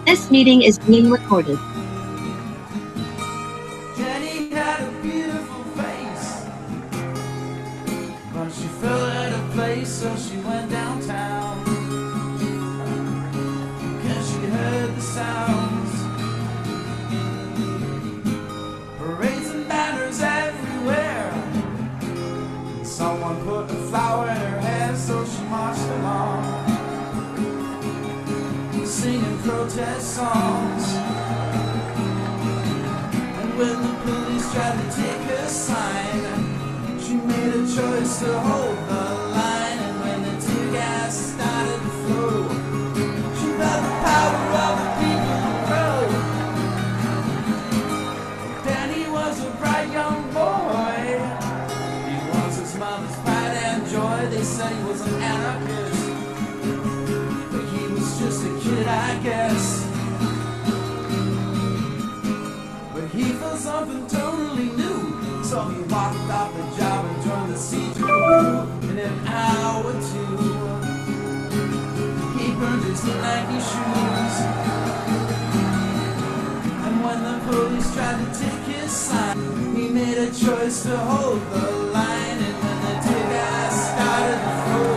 This meeting is being recorded. Jenny had a beautiful face, but she fell out of place, so she went downtown. Cause she heard the sounds, parades and banners everywhere. Someone put a flower in her hair, so she marched along, singing protest songs. And when the police tried to take her sign, she made a choice to hold the line. And when the tear gas started to flow, she felt the power of the people grow. Danny was a bright young boy. He was his mother's pride and joy. They said he was an anarchist, but he was just a kid, I guess. But he felt something totally new, so he walked off the job and joined the C2 crew. In an hour or two, he burned his Nike shoes. And when the police tried to take his sign, he made a choice to hold the line. And when the tear gas started to flow,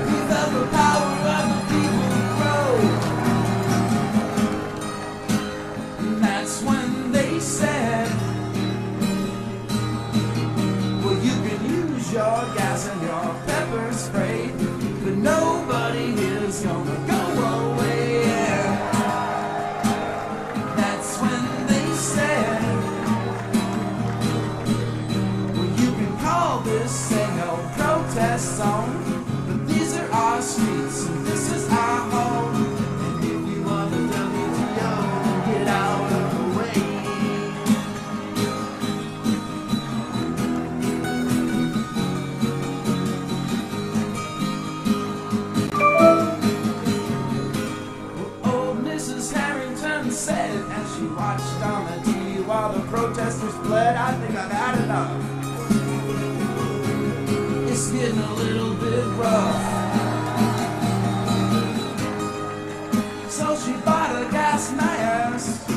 he felt the power of the people grow. And that's when they said, well, you can use your gas and your pepper spray, but nobody here's gonna go away. That's when they said, well, you can call this thing a protest song, but these are our streets and this is our home. And if you want the WTO, get out of the way. Old Mrs. Harrington said as she watched on the TV while the protesters bled, I think I've had enough. It's getting a little bit rough. So she bought a gas mask.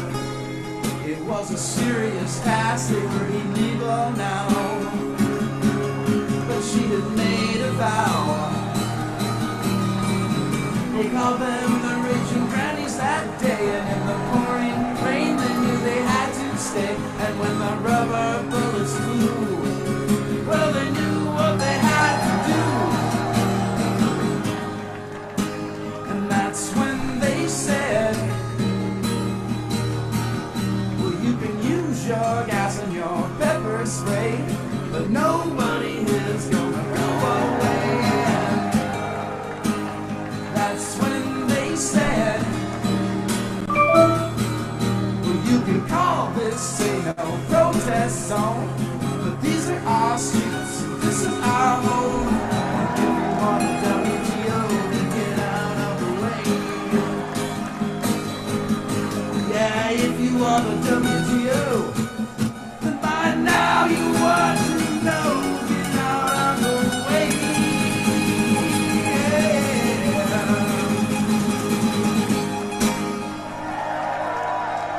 It was a serious task, they were illegal now, but she had made a vow. They called them the raging grannies that day, and in the pouring rain they knew they had to stay. And when the rubber bullets flew, well, they knew what they had to do. And that's when they said, well, you can use your gas and your pepper spray, but nobody is gonna go away. That's when they said, well, you can call this a no protest song, but these are our streets, this is our home. And if you want the WTO, then get out of the way. Yeah, if you want the WTO, then by now you want to know, get out of the way.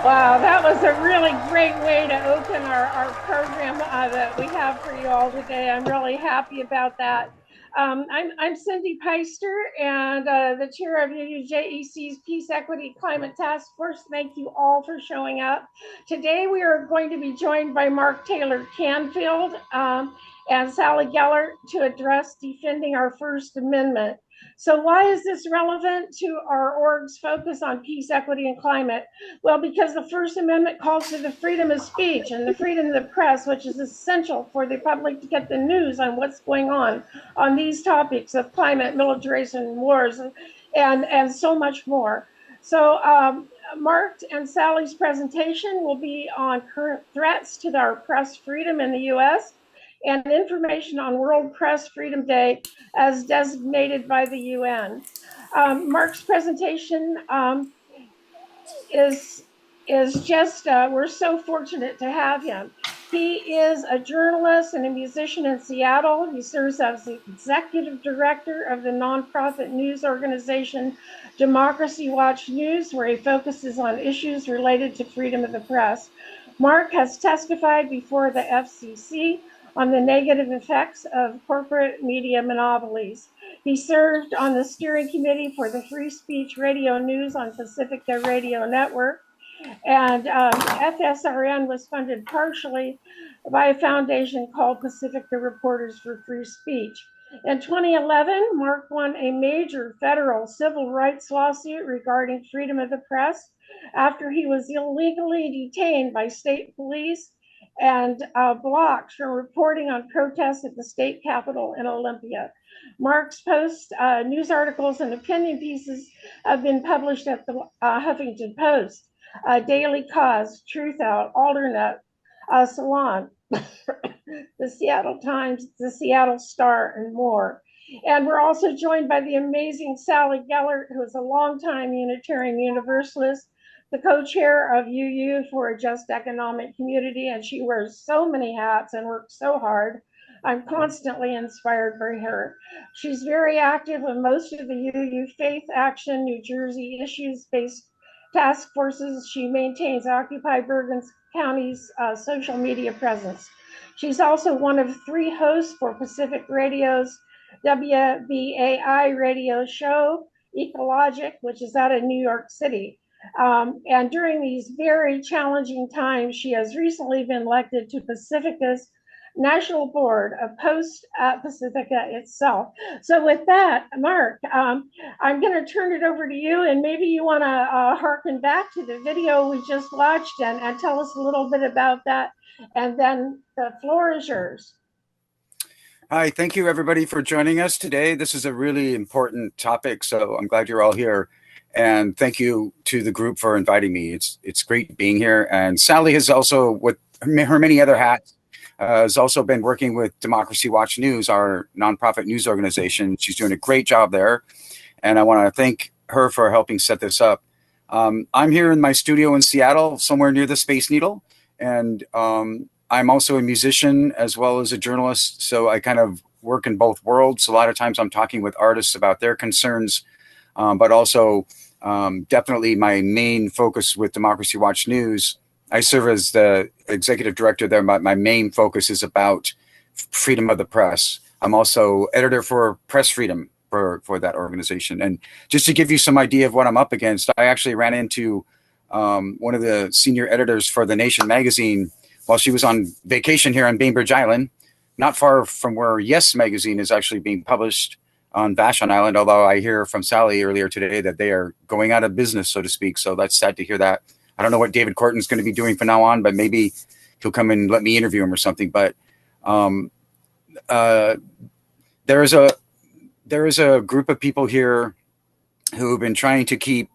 Wow, that was a really great way to open our program that we have for you all today. I'm really happy about that. I'm Cindy Peister, and the chair of UJEC's Peace, Equity, Climate Task Force. Thank you all for showing up. Today we are going to be joined by Mark Taylor-Canfield and Sally Geller to address defending our First Amendment. So why is this relevant to our org's focus on peace, equity, and climate? Well, because the First Amendment calls for the freedom of speech and the freedom of the press, which is essential for the public to get the news on what's going on these topics of climate, militarization, wars, and so much more. So Mark and Sally's presentation will be on current threats to our press freedom in the U.S. and information on World Press Freedom Day as designated by the UN. Mark's presentation is just, we're so fortunate to have him. He is a journalist and a musician in Seattle. He serves as the executive director of the nonprofit news organization Democracy Watch News, where he focuses on issues related to freedom of the press. Mark has testified before the FCC on the negative effects of corporate media monopolies. He served on the steering committee for the Free Speech Radio News on Pacifica Radio Network. And FSRN was funded partially by a foundation called Pacifica Reporters for Free Speech. In 2011, Mark won a major federal civil rights lawsuit regarding freedom of the press after he was illegally detained by state police and blocked from reporting on protests at the state capitol in Olympia. Mark's posts, news articles, and opinion pieces have been published at the Huffington Post, Daily Cause, Truth Out, Alternet, Salon, the Seattle Times, the Seattle Star, and more. And we're also joined by the amazing Sally Gellert, who is a longtime Unitarian Universalist, the co-chair of UU for a Just Economic Community, and she wears so many hats and works so hard. I'm constantly inspired by her. She's very active in most of the UU Faith Action New Jersey issues-based task forces. She maintains Occupy Bergen County's social media presence. She's also one of 3 hosts for Pacific Radio's WBAI radio show, Ecologic, which is out of New York City. And during these very challenging times, she has recently been elected to Pacifica's National Board of Post Pacifica itself. So with that, Mark, I'm going to turn it over to you, and maybe you want to harken back to the video we just watched and tell us a little bit about that, and then the floor is yours. Hi, thank you everybody for joining us today. This is a really important topic, so I'm glad you're all here. And thank you to the group for inviting me. It's great being here. And Sally has also, with her many other hats, has also been working with Democracy Watch News, our nonprofit news organization. She's doing a great job there. And I want to thank her for helping set this up. I'm here in my studio in Seattle, somewhere near the Space Needle. And I'm also a musician as well as a journalist. So I kind of work in both worlds. A lot of times I'm talking with artists about their concerns, but also definitely my main focus with Democracy Watch News. I serve as the executive director there. My main focus is about freedom of the press. I'm also editor for Press Freedom for that organization. And just to give you some idea of what I'm up against, I actually ran into one of the senior editors for The Nation magazine while she was on vacation here on Bainbridge Island, not far from where Yes magazine is actually being published on Vashon Island, although I hear from Sally earlier today that they are going out of business, so to speak. So that's sad to hear that. I don't know what David Corton's going to be doing from now on, but maybe he'll come and let me interview him or something. But there is a group of people here who have been trying to keep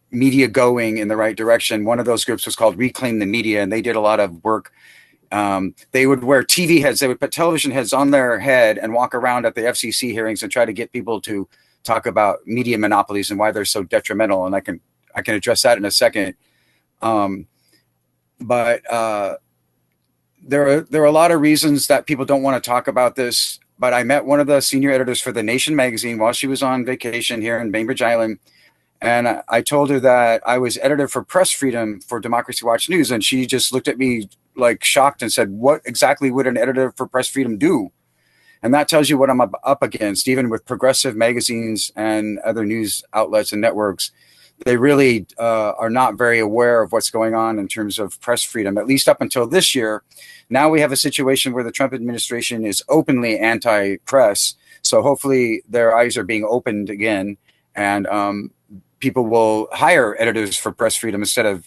media going in the right direction. One of those groups was called Reclaim the Media, and they did a lot of work. They would wear TV heads. They would put television heads on their head and walk around at the FCC hearings and try to get people to talk about media monopolies and why they're so detrimental. And I can address that in a second. But there are a lot of reasons that people don't want to talk about this. But I met one of the senior editors for The Nation magazine while she was on vacation here in Bainbridge Island. And I told her that I was editor for Press Freedom for Democracy Watch News. And she just looked at me like shocked and said, what exactly would an editor for Press Freedom do? And that tells you what I'm up against, even with progressive magazines and other news outlets and networks. They really are not very aware of what's going on in terms of press freedom, at least up until this year. Now we have a situation where the Trump administration is openly anti-press. So hopefully their eyes are being opened again, and people will hire editors for press freedom instead of,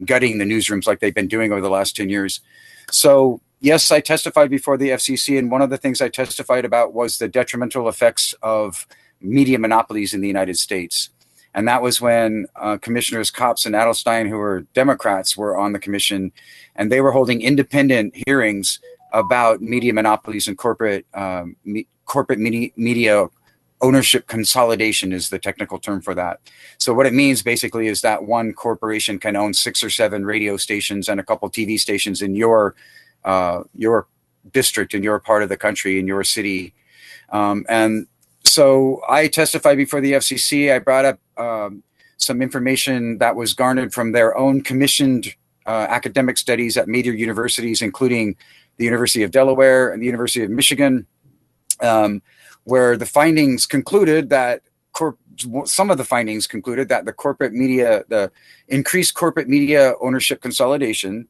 gutting the newsrooms like they've been doing over the last 10 years. So yes, I testified before the FCC. And one of the things I testified about was the detrimental effects of media monopolies in the United States. And that was when Commissioners Copps and Adelstein, who were Democrats, were on the commission, and they were holding independent hearings about media monopolies and corporate media ownership consolidation is the technical term for that. So what it means basically is that one corporation can own 6 or 7 radio stations and a couple TV stations in your district, in your part of the country, in your city. And so I testified before the FCC. I brought up some information that was garnered from their own commissioned academic studies at major universities, including the University of Delaware and the University of Michigan, where the findings concluded that some of the findings concluded that the increased corporate media ownership consolidation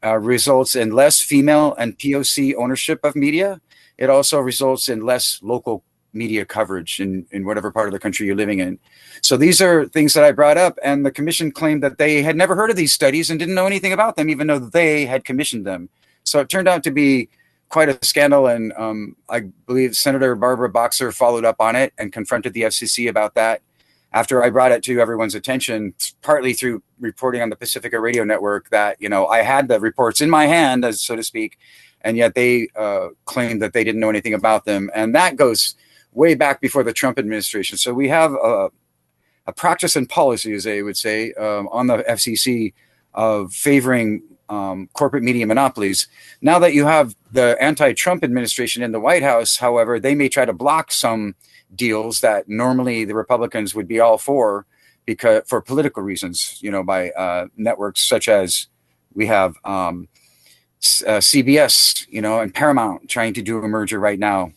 results in less female and POC ownership of media. It also results in less local media coverage in whatever part of the country you're living in. So these are things that I brought up, and the commission claimed that they had never heard of these studies and didn't know anything about them, even though they had commissioned them. So it turned out to be quite a scandal, and I believe Senator Barbara Boxer followed up on it and confronted the FCC about that after I brought it to everyone's attention, partly through reporting on the Pacifica Radio Network, that, you know, I had the reports in my hand, as so to speak, and yet they claimed that they didn't know anything about them. And that goes way back before the Trump administration. So we have a practice and policy, as they would say, on the FCC of favoring corporate media monopolies. Now that you have the anti-Trump administration in the White House, however, they may try to block some deals that normally the Republicans would be all for, because for political reasons, you know, by networks such as we have CBS, you know, and Paramount trying to do a merger right now,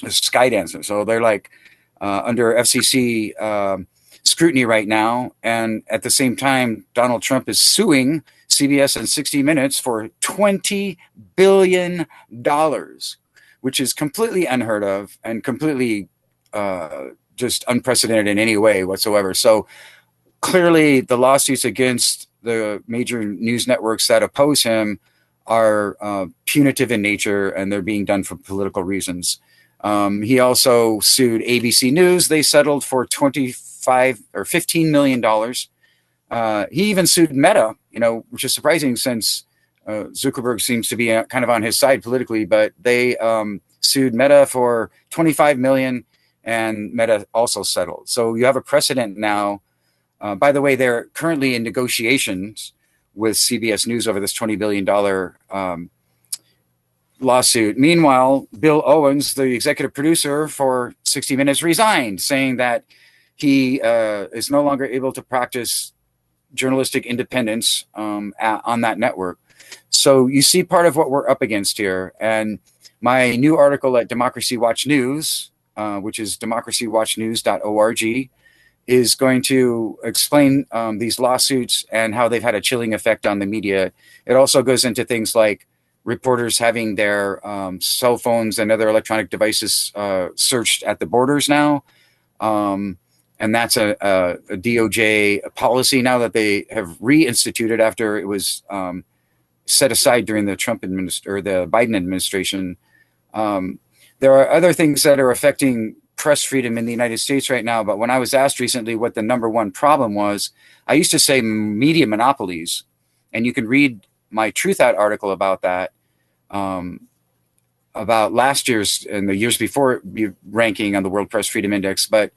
Skydance. So they're like under FCC scrutiny right now. And at the same time, Donald Trump is suing CBS and 60 Minutes for $20 billion, which is completely unheard of and completely just unprecedented in any way whatsoever. So clearly the lawsuits against the major news networks that oppose him are punitive in nature, and they're being done for political reasons. He also sued ABC News. They settled for $15 million. He even sued Meta, you know, which is surprising since Zuckerberg seems to be kind of on his side politically, but they sued Meta for $25 million, and Meta also settled. So you have a precedent now. By the way, they're currently in negotiations with CBS News over this $20 billion lawsuit. Meanwhile, Bill Owens, the executive producer for 60 Minutes, resigned, saying that he is no longer able to practice journalistic independence on that network. So you see part of what we're up against here. And my new article at Democracy Watch News, which is democracywatchnews.org, is going to explain these lawsuits and how they've had a chilling effect on the media. It also goes into things like reporters having their cell phones and other electronic devices searched at the borders now. And that's a DOJ policy now that they have reinstituted after it was set aside during the the Biden administration. There are other things that are affecting press freedom in the United States right now. But when I was asked recently what the number one problem was, I used to say media monopolies. And you can read my Truth Out article about that, about last year's and the years before ranking on the World Press Freedom Index. But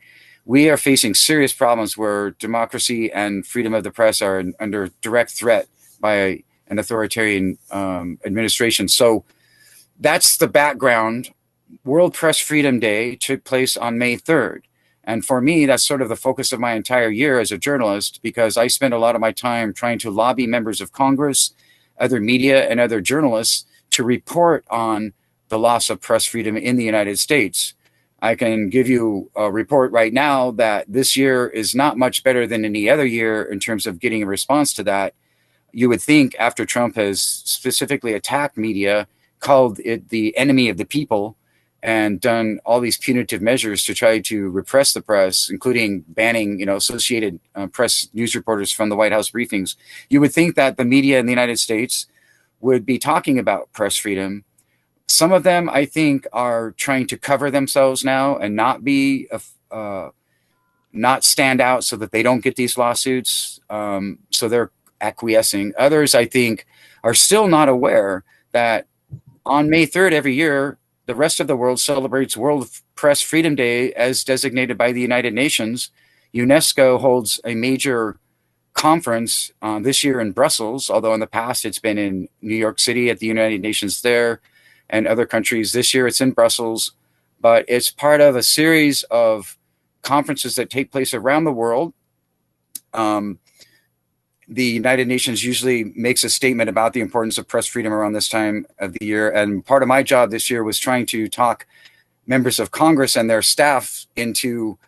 we are facing serious problems where democracy and freedom of the press are under direct threat by an authoritarian administration. So that's the background. World Press Freedom Day took place on May 3rd. And for me, that's sort of the focus of my entire year as a journalist, because I spend a lot of my time trying to lobby members of Congress, other media, and other journalists to report on the loss of press freedom in the United States. I can give you a report right now that this year is not much better than any other year in terms of getting a response to that. You would think after Trump has specifically attacked media, called it the enemy of the people, and done all these punitive measures to try to repress the press, including banning, Associated Press news reporters from the White House briefings. You would think that the media in the United States would be talking about press freedom. Some of them, I think, are trying to cover themselves now and not stand out so that they don't get these lawsuits. So they're acquiescing. Others, I think, are still not aware that on May 3rd every year, the rest of the world celebrates World Press Freedom Day as designated by the United Nations, UNESCO holds a major conference this year in Brussels, although in the past it's been in New York City at the United Nations there and other countries. This year it's in Brussels, but it's part of a series of conferences that take place around the world. The United Nations usually makes a statement about the importance of press freedom around this time of the year. And part of my job this year was trying to talk members of Congress and their staff into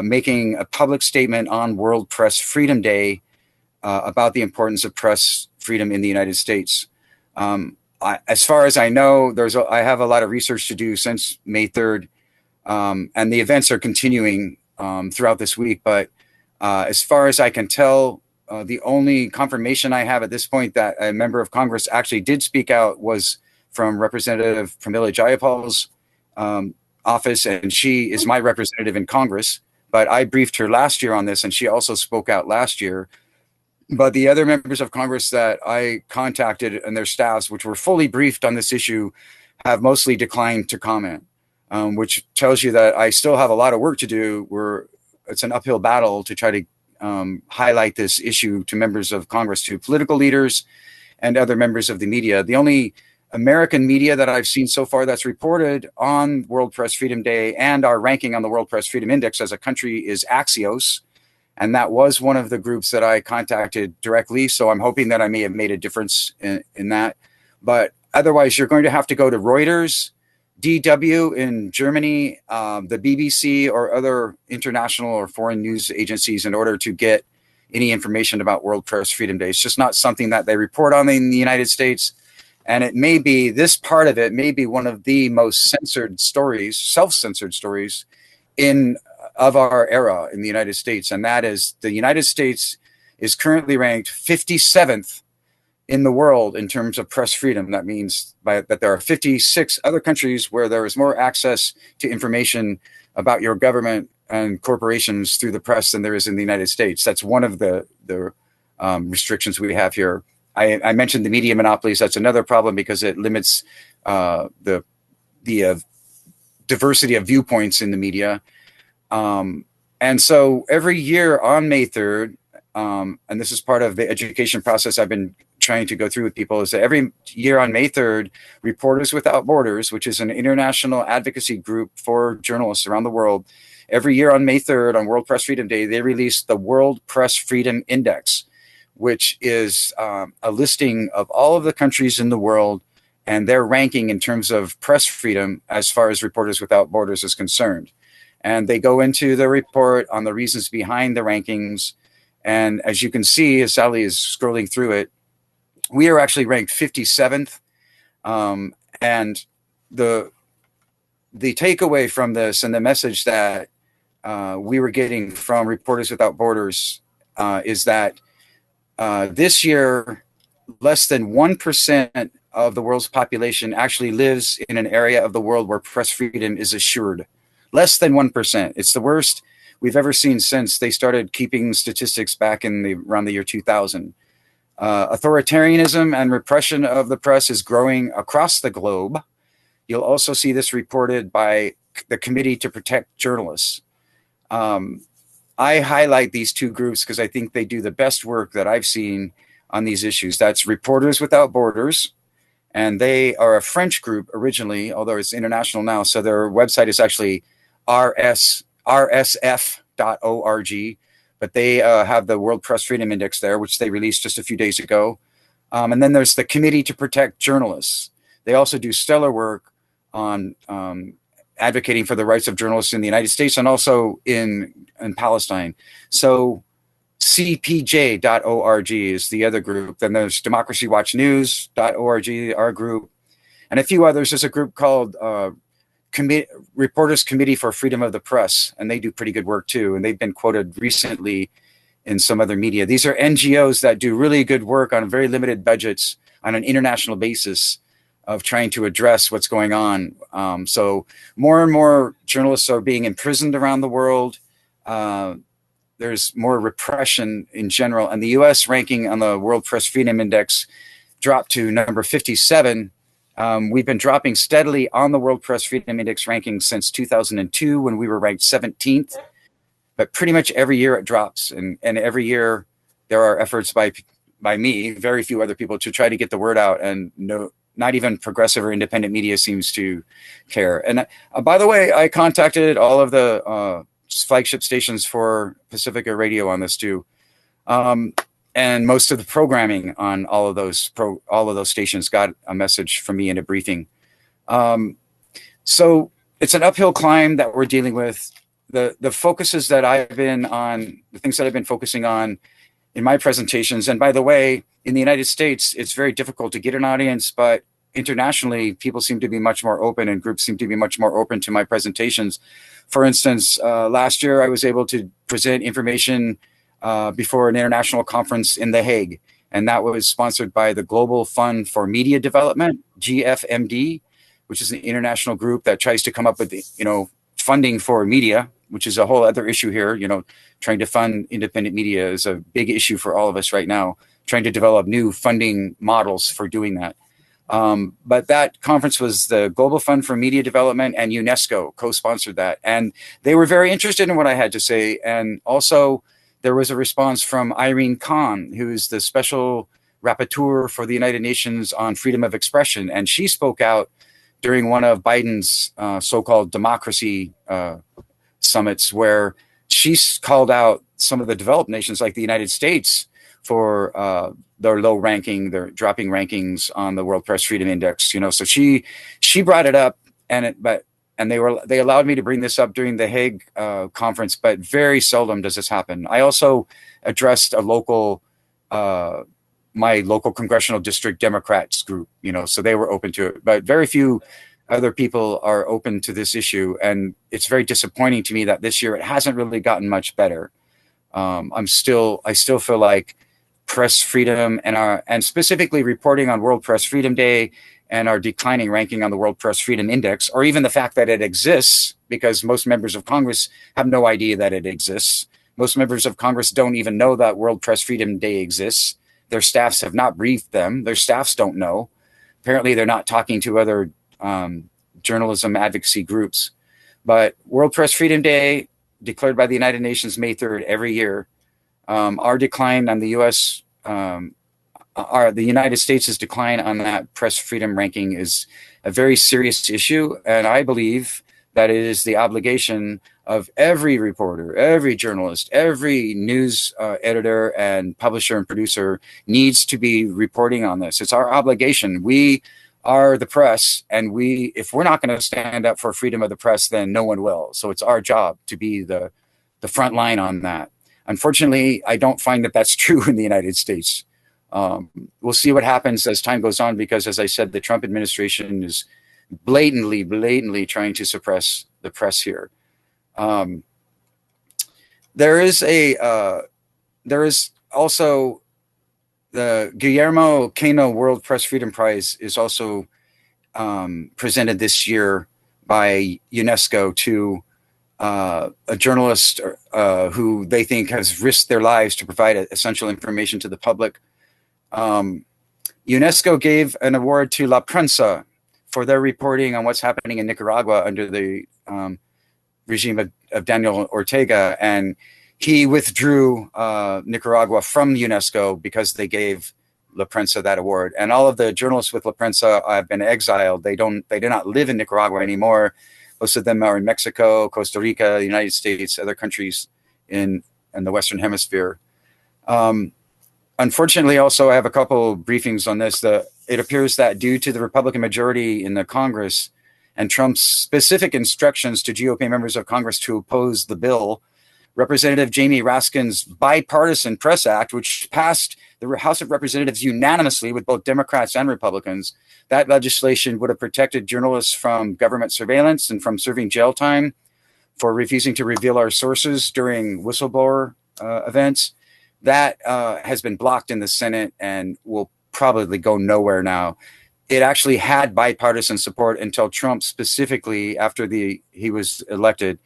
making a public statement on World Press Freedom Day about the importance of press freedom in the United States. As far as I know, I have a lot of research to do since May 3rd, and the events are continuing throughout this week. But as far as I can tell, the only confirmation I have at this point that a member of Congress actually did speak out was from Representative Pramila Jayapal's office, and she is my representative in Congress. But I briefed her last year on this, and she also spoke out last year. But the other members of Congress that I contacted and their staffs, which were fully briefed on this issue, have mostly declined to comment, which tells you that I still have a lot of work to do. It's an uphill battle to try to highlight this issue to members of Congress, to political leaders and other members of the media. The only American media that I've seen so far that's reported on World Press Freedom Day and our ranking on the World Press Freedom Index as a country is Axios. And that was one of the groups that I contacted directly. So I'm hoping that I may have made a difference in that. But otherwise, you're going to have to go to Reuters, DW in Germany, the BBC, or other international or foreign news agencies in order to get any information about World Press Freedom Day. It's just not something that they report on in the United States. And it may be, this part of it may be one of the most censored stories, self-censored stories of our era in the United States. And that is, the United States is currently ranked 57th in the world in terms of press freedom. That means that there are 56 other countries where there is more access to information about your government and corporations through the press than there is in the United States. That's one of the restrictions we have here. I mentioned the media monopolies. That's another problem because it limits the diversity of viewpoints in the media. And so every year on May 3rd, and this is part of the education process I've been trying to go through with people, is that every year on May 3rd, Reporters Without Borders, which is an international advocacy group for journalists around the world, every year on May 3rd, on World Press Freedom Day, they release the World Press Freedom Index, which is a listing of all of the countries in the world and their ranking in terms of press freedom as far as Reporters Without Borders is concerned. And they go into the report on the reasons behind the rankings. And as you can see, as Sally is scrolling through it, we are actually ranked 57th. And the takeaway from this and the message that we were getting from Reporters Without Borders is that this year, less than 1% of the world's population actually lives in an area of the world where press freedom is assured. Less than 1%. It's the worst we've ever seen since they started keeping statistics back in around the year 2000. Authoritarianism and repression of the press is growing across the globe. You'll also see this reported by the Committee to Protect Journalists. I highlight these two groups because I think they do the best work that I've seen on these issues. That's Reporters Without Borders, and they are a French group originally, although it's international now. So their website is actually rsf.org, but they have the World Press Freedom Index there, which they released just a few days ago. And then there's the Committee to Protect Journalists. They also do stellar work on advocating for the rights of journalists in the United States and also in Palestine. So cpj.org is the other group. Then there's democracywatchnews.org, our group, and a few others. There's a group called Reporters Committee for Freedom of the Press, and they do pretty good work too. And they've been quoted recently in some other media. These are NGOs that do really good work on very limited budgets on an international basis of trying to address what's going on. So more and more journalists are being imprisoned around the world. There's more repression in general. And the U.S. ranking on the World Press Freedom Index dropped to number 57 We've been dropping steadily on the World Press Freedom Index rankings since 2002 when we were ranked 17th. But pretty much every year it drops. And every year there are efforts by me, very few other people, to try to get the word out. And not even progressive or independent media seems to care. And by the way, I contacted all of the flagship stations for Pacifica Radio on this too. And most of the programming on all of those stations got a message from me in a briefing. So it's an uphill climb that we're dealing with. The focuses that I've been on, the things that I've been focusing on in my presentations. And by the way, in the United States, it's very difficult to get an audience, but internationally, people seem to be much more open and groups seem to be much more open to my presentations. For instance, last year, I was able to present information before an international conference in The Hague. And that was sponsored by the Global Fund for Media Development, GFMD, which is an international group that tries to come up with, funding for media, which is a whole other issue here. Trying to fund independent media is a big issue for all of us right now, trying to develop new funding models for doing that. But that conference was the Global Fund for Media Development, and UNESCO co-sponsored that. And they were very interested in what I had to say. And also there was a response from Irene Khan, who is the special rapporteur for the United Nations on freedom of expression. And she spoke out during one of Biden's so-called democracy summits, where she called out some of the developed nations like the United States for their low ranking, their dropping rankings on the World Press Freedom Index. So she brought it up, and they allowed me to bring this up during the Hague conference, but very seldom does this happen. I also addressed my local congressional district Democrats group, so they were open to it, but very few other people are open to this issue. And it's very disappointing to me that this year it hasn't really gotten much better. I still feel like press freedom and specifically reporting on World Press Freedom Day and our declining ranking on the World Press Freedom Index, or even the fact that it exists, because most members of Congress have no idea that it exists. Most members of Congress don't even know that World Press Freedom Day exists. Their staffs have not briefed them. Their staffs don't know. Apparently, they're not talking to other journalism advocacy groups. But World Press Freedom Day, declared by the United Nations May 3rd every year, our decline on the U.S., the United States' decline on that press freedom ranking is a very serious issue. And I believe that it is the obligation of every reporter, every journalist, every news editor and publisher and producer needs to be reporting on this. It's our obligation. We are the press, and if we're not going to stand up for freedom of the press, then no one will. So it's our job to be the front line on that. Unfortunately, I don't find that that's true in the United States. We'll see what happens as time goes on, because, as I said, the Trump administration is blatantly trying to suppress the press here. There is also the Guillermo Cano World Press Freedom Prize is also presented this year by UNESCO to a journalist who they think has risked their lives to provide essential information to the public. UNESCO gave an award to La Prensa for their reporting on what's happening in Nicaragua under the regime of Daniel Ortega, and he withdrew Nicaragua from UNESCO because they gave La Prensa that award. And all of the journalists with La Prensa have been exiled. They do not live in Nicaragua anymore. Most of them are in Mexico, Costa Rica, the United States, other countries in the Western Hemisphere. Unfortunately, also, I have a couple briefings on this. It appears that due to the Republican majority in the Congress and Trump's specific instructions to GOP members of Congress to oppose the bill, Representative Jamie Raskin's Bipartisan Press Act, which passed the House of Representatives unanimously with both Democrats and Republicans, that legislation would have protected journalists from government surveillance and from serving jail time for refusing to reveal our sources during whistleblower events. That has been blocked in the Senate and will probably go nowhere now. It actually had bipartisan support until Trump specifically, after he was elected,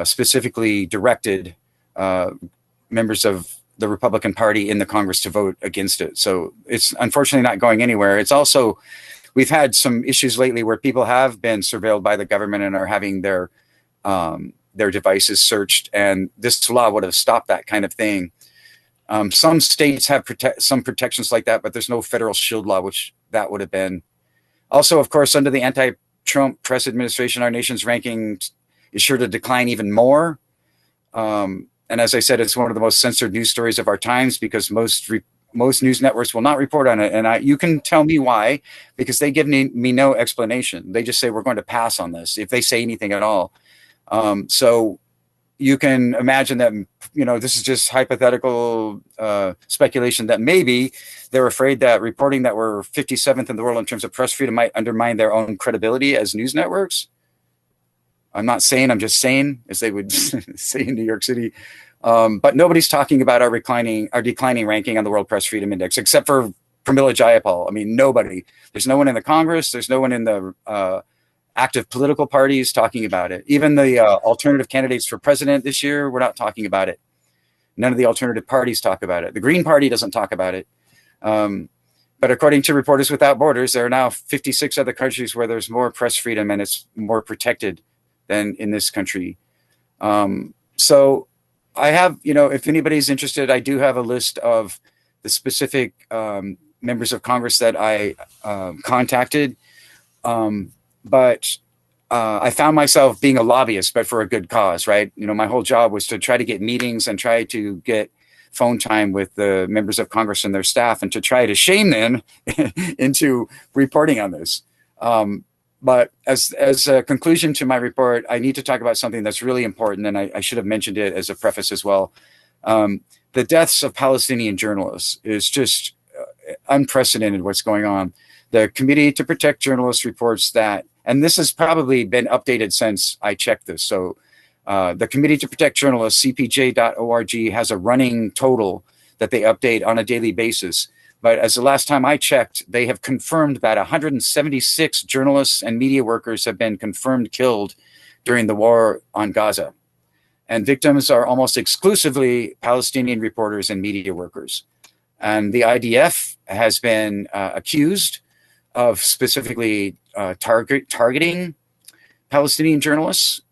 specifically directed members of the Republican Party in the Congress to vote against it. So it's unfortunately not going anywhere. It's also we've had some issues lately where people have been surveilled by the government and are having their devices searched, and this law would have stopped that kind of thing. Some states have some protections like that, but there's no federal shield law, which that would have been. Also, of course, under the anti-Trump press administration, our nation's ranking is sure to decline even more. And as I said, it's one of the most censored news stories of our times because most news networks will not report on it. And you can tell me why, because they give me no explanation. They just say, we're going to pass on this, if they say anything at all. So you can imagine that, this is just hypothetical speculation that maybe they're afraid that reporting that we're 57th in the world in terms of press freedom might undermine their own credibility as news networks. I'm not saying, I'm just saying, as they would say in New York City. But nobody's talking about our declining ranking on the World Press Freedom Index, except for Pramila Jayapal. I mean, nobody. There's no one in the Congress. There's no one in the active political parties talking about it. Even the alternative candidates for president this year, we're not talking about it. None of the alternative parties talk about it. The Green Party doesn't talk about it. But according to Reporters Without Borders, there are now 56 other countries where there's more press freedom and it's more protected than in this country. So I have, if anybody's interested, I do have a list of the specific members of Congress that I contacted. But I found myself being a lobbyist, but for a good cause, right? My whole job was to try to get meetings and try to get phone time with the members of Congress and their staff and to try to shame them into reporting on this. But as a conclusion to my report, I need to talk about something that's really important, and I should have mentioned it as a preface as well. The deaths of Palestinian journalists is just unprecedented what's going on. The Committee to Protect Journalists reports that, and this has probably been updated since I checked this. So the Committee to Protect Journalists, cpj.org, has a running total that they update on a daily basis. But as the last time I checked, they have confirmed that 176 journalists and media workers have been confirmed killed during the war on Gaza. And victims are almost exclusively Palestinian reporters and media workers. And the IDF has been accused of specifically targeting Palestinian journalists.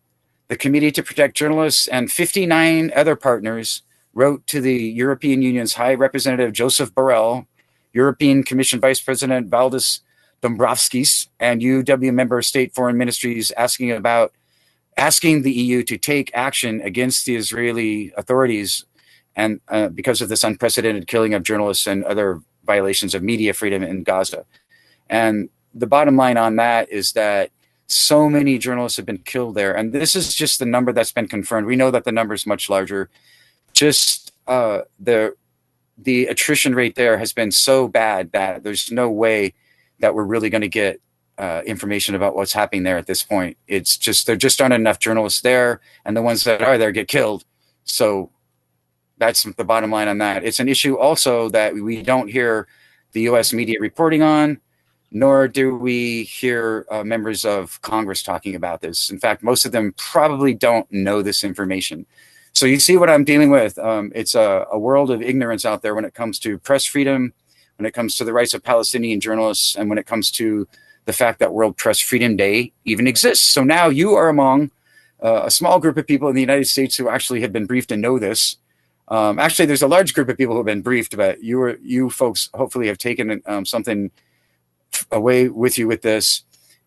The Committee to Protect Journalists and 59 other partners wrote to the European Union's High Representative Joseph Borrell, European Commission Vice President Valdis Dombrovskis, and UW member state foreign ministries asking the EU to take action against the Israeli authorities and because of this unprecedented killing of journalists and other violations of media freedom in Gaza. And the bottom line on that is that so many journalists have been killed there. And this is just the number that's been confirmed. We know that the number is much larger. Just the attrition rate there has been so bad that there's no way that we're really going to get information about what's happening there at this point. It's just, there just aren't enough journalists there, and the ones that are there get killed. So that's the bottom line on that. It's an issue also that we don't hear the U.S. media reporting on, nor do we hear members of Congress talking about this. In fact, most of them probably don't know this information. So you see what I'm dealing with. It's a world of ignorance out there when it comes to press freedom, when it comes to the rights of Palestinian journalists, and when it comes to the fact that World Press Freedom Day even exists. So now you are among a small group of people in the United States who actually have been briefed and know this. Actually, there's a large group of people who have been briefed, but you folks hopefully have taken something away with you with this.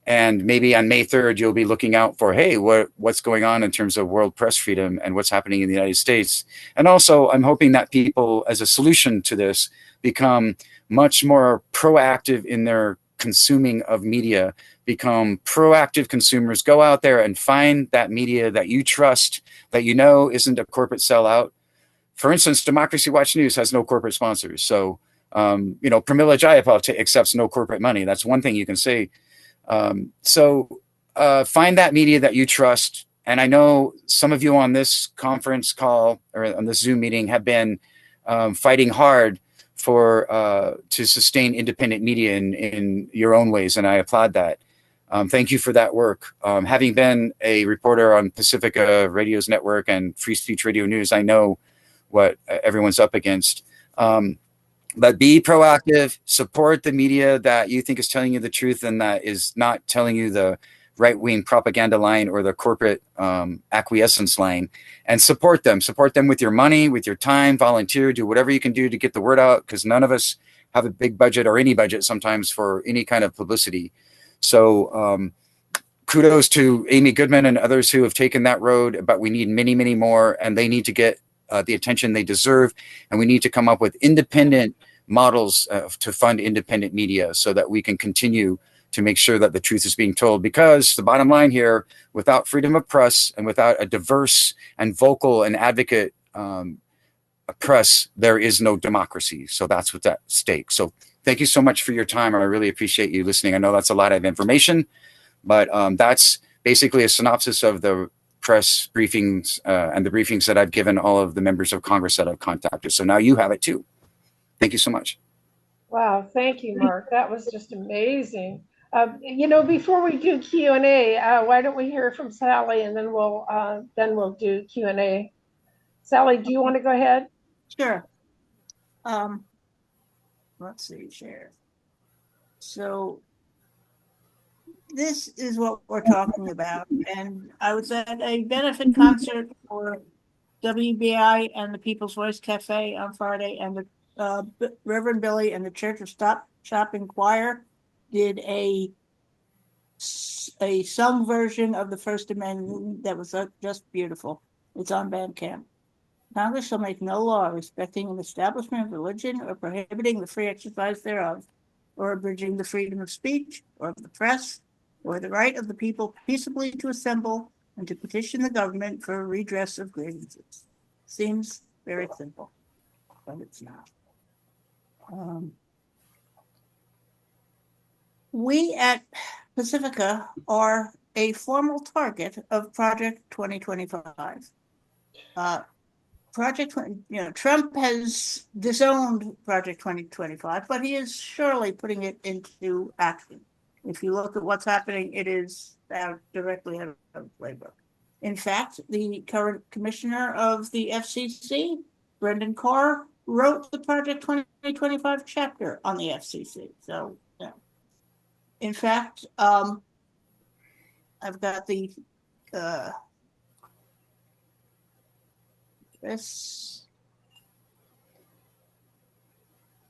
And maybe on May 3rd, you'll be looking out for, hey, what's going on in terms of world press freedom and what's happening in the United States. And also, I'm hoping that people, as a solution to this, become much more proactive in their consuming of media, become proactive consumers, go out there and find that media that you trust, that you know isn't a corporate sellout. For instance, Democracy Watch News has no corporate sponsors. So, Pramila Jayapal accepts no corporate money. That's one thing you can say. So find that media that you trust. And I know some of you on this conference call or on this Zoom meeting have been fighting hard to sustain independent media in your own ways. And I applaud that. Thank you for that work. Having been a reporter on Pacifica Radio's network and Free Speech Radio News, I know what everyone's up against. But be proactive, support the media that you think is telling you the truth and that is not telling you the right-wing propaganda line or the corporate acquiescence line, and support them. Support them with your money, with your time, volunteer, do whatever you can do to get the word out, because none of us have a big budget or any budget sometimes for any kind of publicity. So kudos to Amy Goodman and others who have taken that road, but we need many, many more, and they need to get the attention they deserve, and we need to come up with independent models to fund independent media so that we can continue to make sure that the truth is being told. Because the bottom line here, without freedom of press and without a diverse and vocal and advocate press, there is no democracy. So that's what's at stake. So thank you so much for your time. I really appreciate you listening. I know that's a lot of information, but that's basically a synopsis of the press briefings and the briefings that I've given all of the members of Congress that I've contacted. So now you have it too. Thank you so much. Wow, thank you, Mark. That was just amazing. Before we do Q&A, why don't we hear from Sally, and then we'll do Q&A. Sally, do you want to go ahead? Sure. Let's see, share. So this is what we're talking about, and I was at a benefit concert for WBI and the People's Voice Cafe on Friday, and the Reverend Billy and the Church of Stop Shopping Choir did a sung version of the First Amendment that was just beautiful. It's on Bandcamp. Congress shall make no law respecting an establishment of religion or prohibiting the free exercise thereof, or abridging the freedom of speech or of the press, or the right of the people peaceably to assemble and to petition the government for a redress of grievances. Seems very simple, but it's not. We at Pacifica are a formal target of Project 2025. Trump has disowned Project 2025, but he is surely putting it into action. If you look at what's happening, it is directly out of playbook. In fact, the current commissioner of the FCC, Brendan Carr, wrote the Project 2025 chapter on the FCC. So, yeah. In fact, I've got the this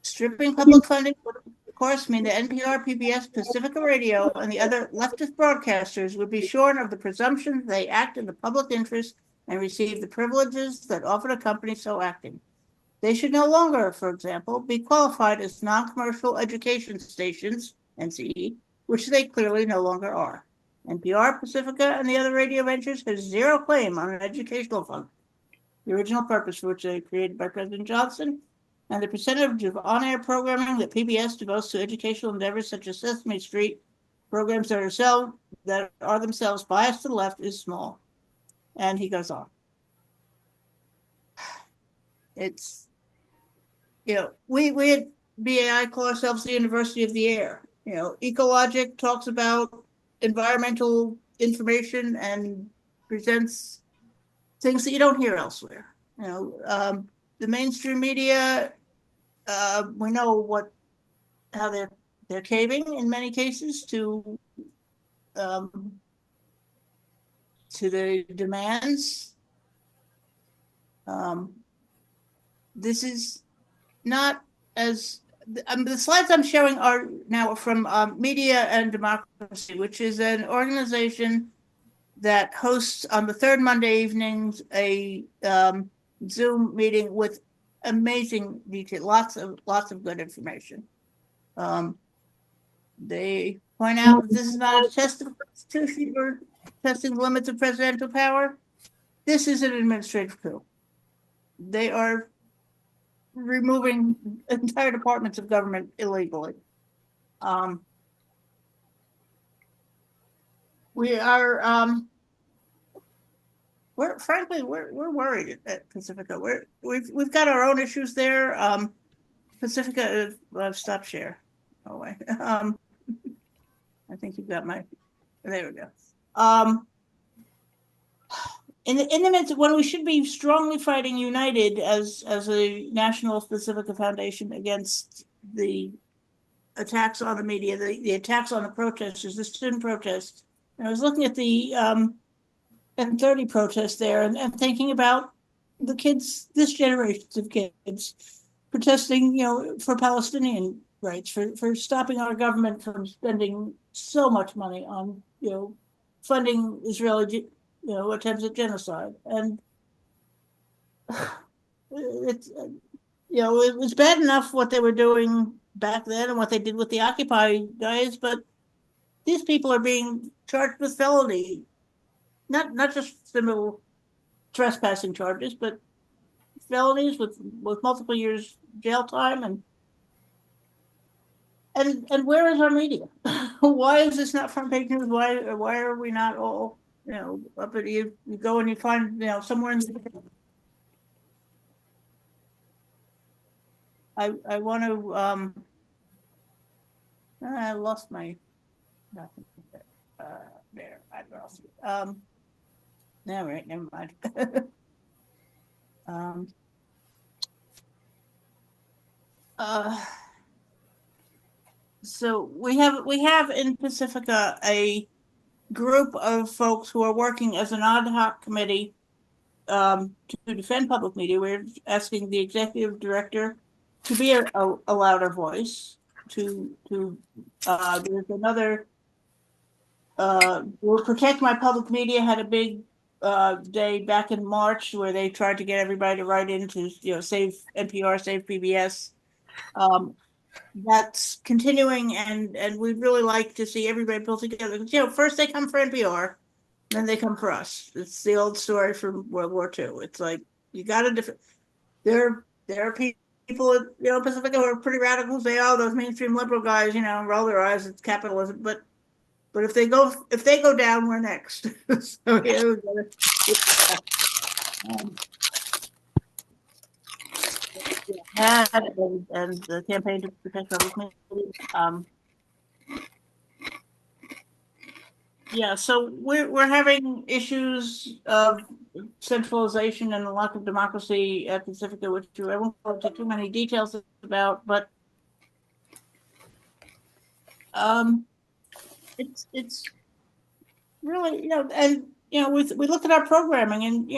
stripping public funding would, of course, mean that NPR, PBS, Pacifica Radio, and the other leftist broadcasters would be shorn of the presumption they act in the public interest and receive the privileges that often accompany so acting. They should no longer, for example, be qualified as non-commercial education stations, NCE, which they clearly no longer are. NPR, Pacifica, and the other radio ventures have zero claim on an educational fund, the original purpose for which they were created by President Johnson, and the percentage of on-air programming that PBS devotes to educational endeavors such as Sesame Street, programs that are themselves biased to the left, is small. And he goes on. It's, we at BAI call ourselves the University of the Air. Ecologic talks about environmental information and presents things that you don't hear elsewhere. The mainstream media, we know how they're caving in many cases to the demands. This is not as the slides I'm showing are now from Media and Democracy, which is an organization that hosts on the third Monday evenings a Zoom meeting with amazing detail, lots of good information. They point out that this is not a test of the Constitution or testing the limits of presidential power. This is an administrative coup. They are removing entire departments of government illegally. We are we're worried at Pacifica. We've got our own issues there. Pacifica, stop share. Oh wait. I think you've got my. There we go. in the midst when we should be strongly fighting united as a national Pacifica Foundation against the attacks on the media, the attacks on the protesters, the student protests. And I was looking at the N30 protest there and thinking about the kids, this generation of kids protesting, for Palestinian rights, for stopping our government from spending so much money on, funding Israeli, attempts at genocide. And it's, it was bad enough what they were doing back then and what they did with the Occupy guys, but these people are being charged with felony, not just simple trespassing charges, but felonies with multiple years jail time. And where is our media? Why is this not front page news? Why are we not all, up at you go and you find, somewhere in the I want to I lost my nothing there. I lost it. No, right, never mind. So we have in Pacifica a group of folks who are working as an ad hoc committee to defend public media. We're asking the executive director to be a louder voice. There's another. Will Protect My Public Media had a big day back in March where they tried to get everybody to write in to save NPR, save PBS. That's continuing, and we'd really like to see everybody pull together. First they come for NPR, then they come for us. It's the old story from World War II. It's like you got to there are people at Pacifica who are pretty radical. Say, oh, those mainstream liberal guys, roll their eyes at capitalism. But if they go down, we're next. So we gotta, and the campaign to protect public media. So we're having issues of centralization and the lack of democracy at Pacifica, which I won't go into too many details about, but it's really, and we look at our programming and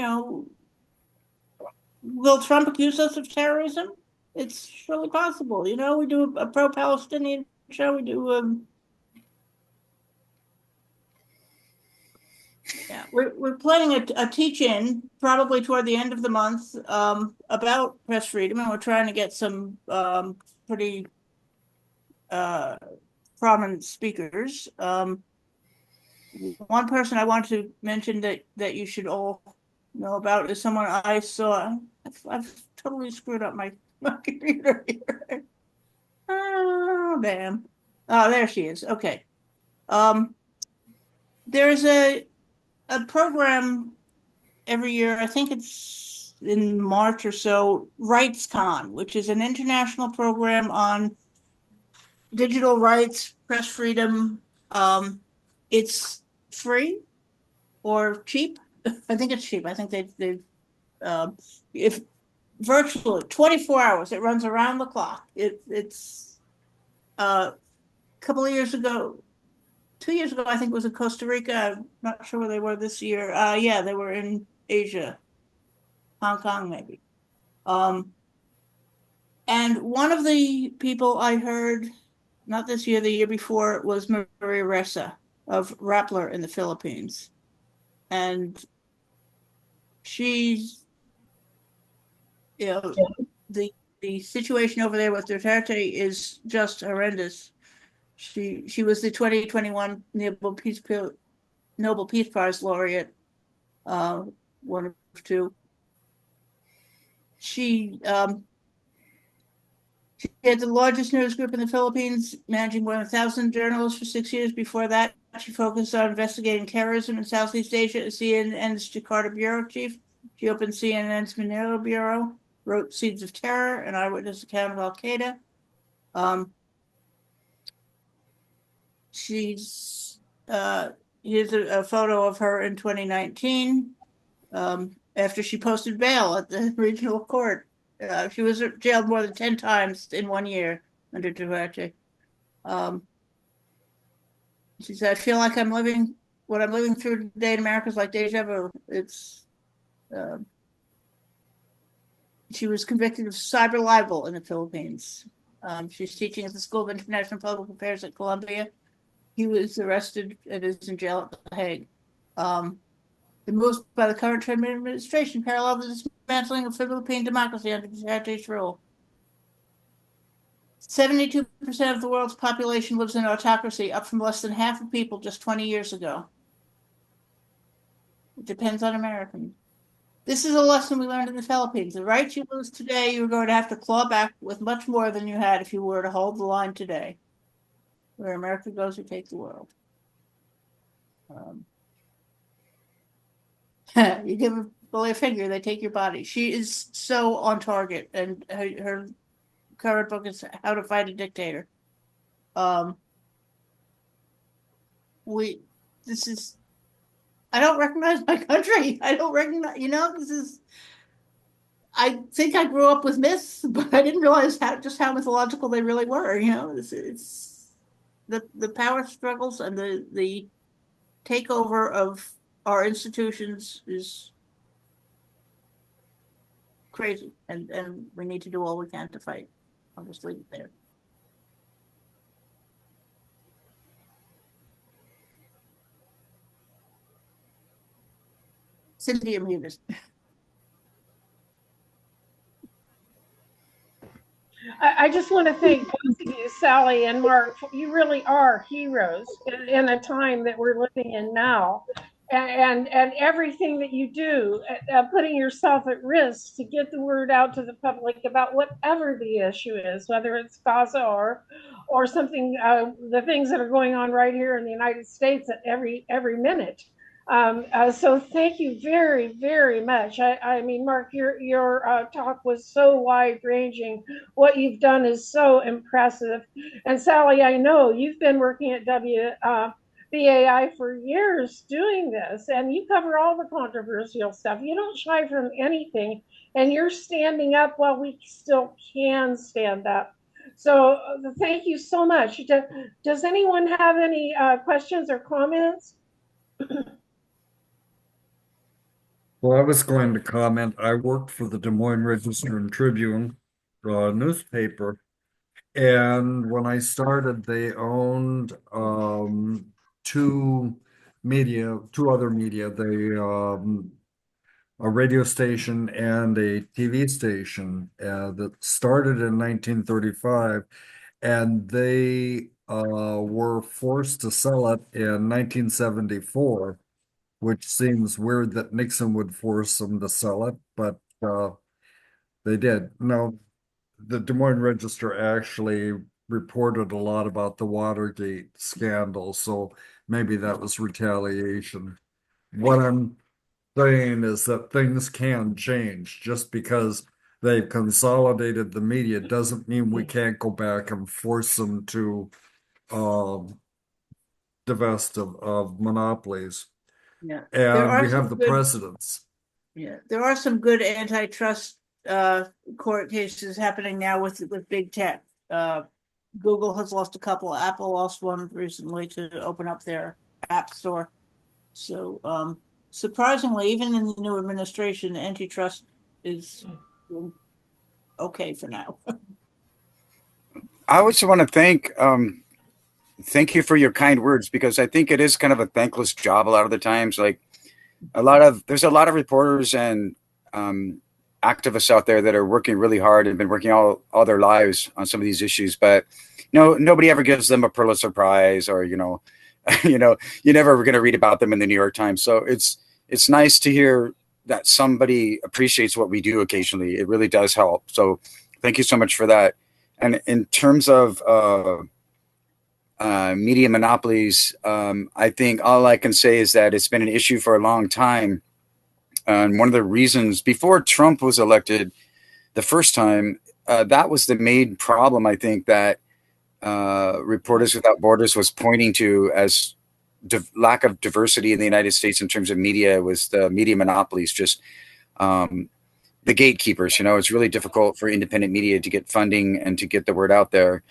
will Trump accuse us of terrorism? It's surely possible. We do a pro-Palestinian show. We do we're planning a teach-in probably toward the end of the month about press freedom, and we're trying to get some pretty prominent speakers. One person I want to mention that you should all know about is someone I saw. I've totally screwed up my computer here. Oh, damn. Oh, there she is. Okay. There's a program every year, I think it's in March or so, RightsCon, which is an international program on digital rights, press freedom. It's free or cheap. I think it's cheap. I think they if virtually 24 hours, it runs around the clock. It's a couple of years ago, 2 years ago, I think it was in Costa Rica. I'm not sure where they were this year. They were in Asia, Hong Kong, maybe. And one of the people I heard, not this year, the year before, was Maria Ressa of Rappler in the Philippines. And she's, the situation over there with Duterte is just horrendous. She was the 2021 Nobel Peace Prize laureate, one of two. She had the largest news group in the Philippines, managing more than 1,000 journalists for 6 years. Before that, she focused on investigating terrorism in Southeast Asia as CNN's Jakarta bureau chief. She opened CNN's Manila bureau, wrote Seeds of Terror, an eyewitness account of Al-Qaeda. Here's a photo of her in 2019. after she posted bail at the regional court. She was jailed more than 10 times in 1 year under Duterte. She said, I feel like what I'm living through today in America is like deja vu. She was convicted of cyber libel in the Philippines. She's teaching at the School of International Public Affairs at Columbia. He was arrested and is in jail at The Hague. The moves by the current Trump administration parallel the dismantling of Philippine democracy under Duterte's rule. 72% of the world's population lives in autocracy, up from less than half of people just 20 years ago. It depends on Americans. This is a lesson we learned in the Philippines. The rights you lose today, you're going to have to claw back with much more than you had if you were to hold the line today. Where America goes, we take the world. You give a bully a finger, they take your body. She is so on target, and her current book is How to Fight a Dictator. I don't recognize my country. I don't recognize, I think I grew up with myths, but I didn't realize how mythological they really were. It's the power struggles and the takeover of our institutions is crazy, and we need to do all we can to fight. I'll just leave it there. Cindy, you're muted. I just want to thank both of you, Sally and Mark. You really are heroes in a time that we're living in now. And everything that you do, putting yourself at risk to get the word out to the public about whatever the issue is, whether it's Gaza or something, the things that are going on right here in the United States at every minute. So thank you very, very much. I mean, Mark, your talk was so wide ranging. What you've done is so impressive. And Sally, I know you've been working at BAI for years doing this, and you cover all the controversial stuff. You don't shy from anything, and you're standing up while we still can stand up. So thank you so much. Does anyone have any questions or comments? Well, I was going to comment. I worked for the Des Moines Register and Tribune newspaper, and when I started, they owned two other media. A radio station and a TV station that started in 1935, and they were forced to sell it in 1974. Which seems weird that Nixon would force them to sell it, but they did. Now, the Des Moines Register actually reported a lot about the Watergate scandal, so maybe that was retaliation. What I'm saying is that things can change. Just because they've consolidated the media doesn't mean we can't go back and force them to divest of monopolies. Yeah. And we have the precedents. Yeah, there are some good antitrust court cases happening now with big tech. Google has lost a couple. Apple lost one recently to open up their app store. So surprisingly, even in the new administration, antitrust is okay for now. I also want to thank you for your kind words, because I think it is kind of a thankless job a lot of the times. Like there's a lot of reporters and activists out there that are working really hard and been working all their lives on some of these issues, but nobody ever gives them a Pulitzer Prize, or you're never going to read about them in the New York Times. So it's nice to hear that somebody appreciates what we do occasionally. It really does help. So thank you so much for that. And in terms of media monopolies, I think all I can say is that it's been an issue for a long time. And one of the reasons before Trump was elected the first time, that was the main problem, I think, that Reporters Without Borders was pointing to as lack of diversity in the United States in terms of media was the media monopolies, just the gatekeepers. It's really difficult for independent media to get funding and to get the word out there.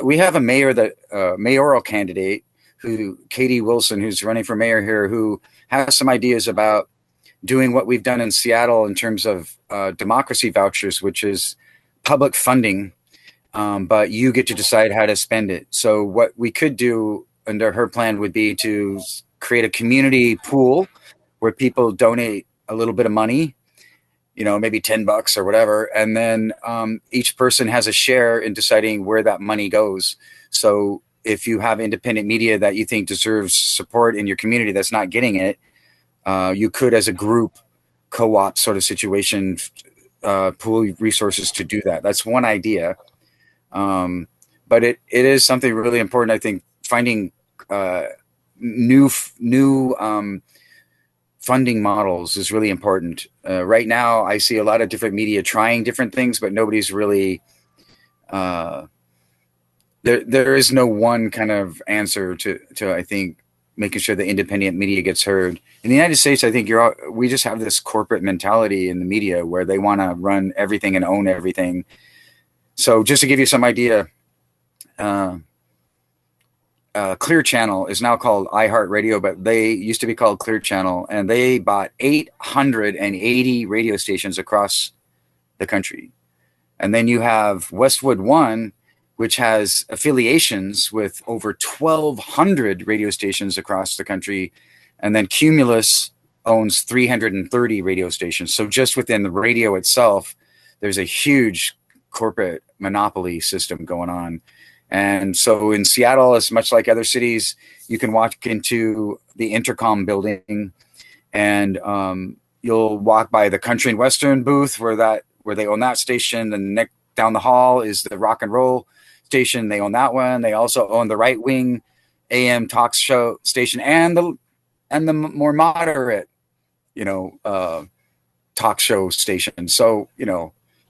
We have a mayoral candidate, Katie Wilson, who's running for mayor here, who has some ideas about doing what we've done in Seattle in terms of democracy vouchers, which is public funding, but you get to decide how to spend it. So what we could do under her plan would be to create a community pool where people donate a little bit of money, maybe $10 or whatever. And then each person has a share in deciding where that money goes. So if you have independent media that you think deserves support in your community that's not getting it, you could, as a group, co-op sort of situation, pool resources to do that. That's one idea. But it is something really important. I think finding new funding models is really important. Right now, I see a lot of different media trying different things, but nobody's really there is no one kind of answer to I think making sure the independent media gets heard. In the United States, I think we just have this corporate mentality in the media where they want to run everything and own everything. So just to give you some idea, Clear Channel is now called iHeartRadio, but they used to be called Clear Channel, and they bought 880 radio stations across the country. And then you have Westwood One, which has affiliations with over 1,200 radio stations across the country. And then Cumulus owns 330 radio stations. So just within the radio itself, there's a huge corporate monopoly system going on. And so in Seattle, as much like other cities, you can walk into the Intercom building and you'll walk by the Country and Western booth where they own that station. And down the hall is the Rock and Roll station. They own that one. They also own the Right Wing AM talk show station and the more moderate, talk show station. So,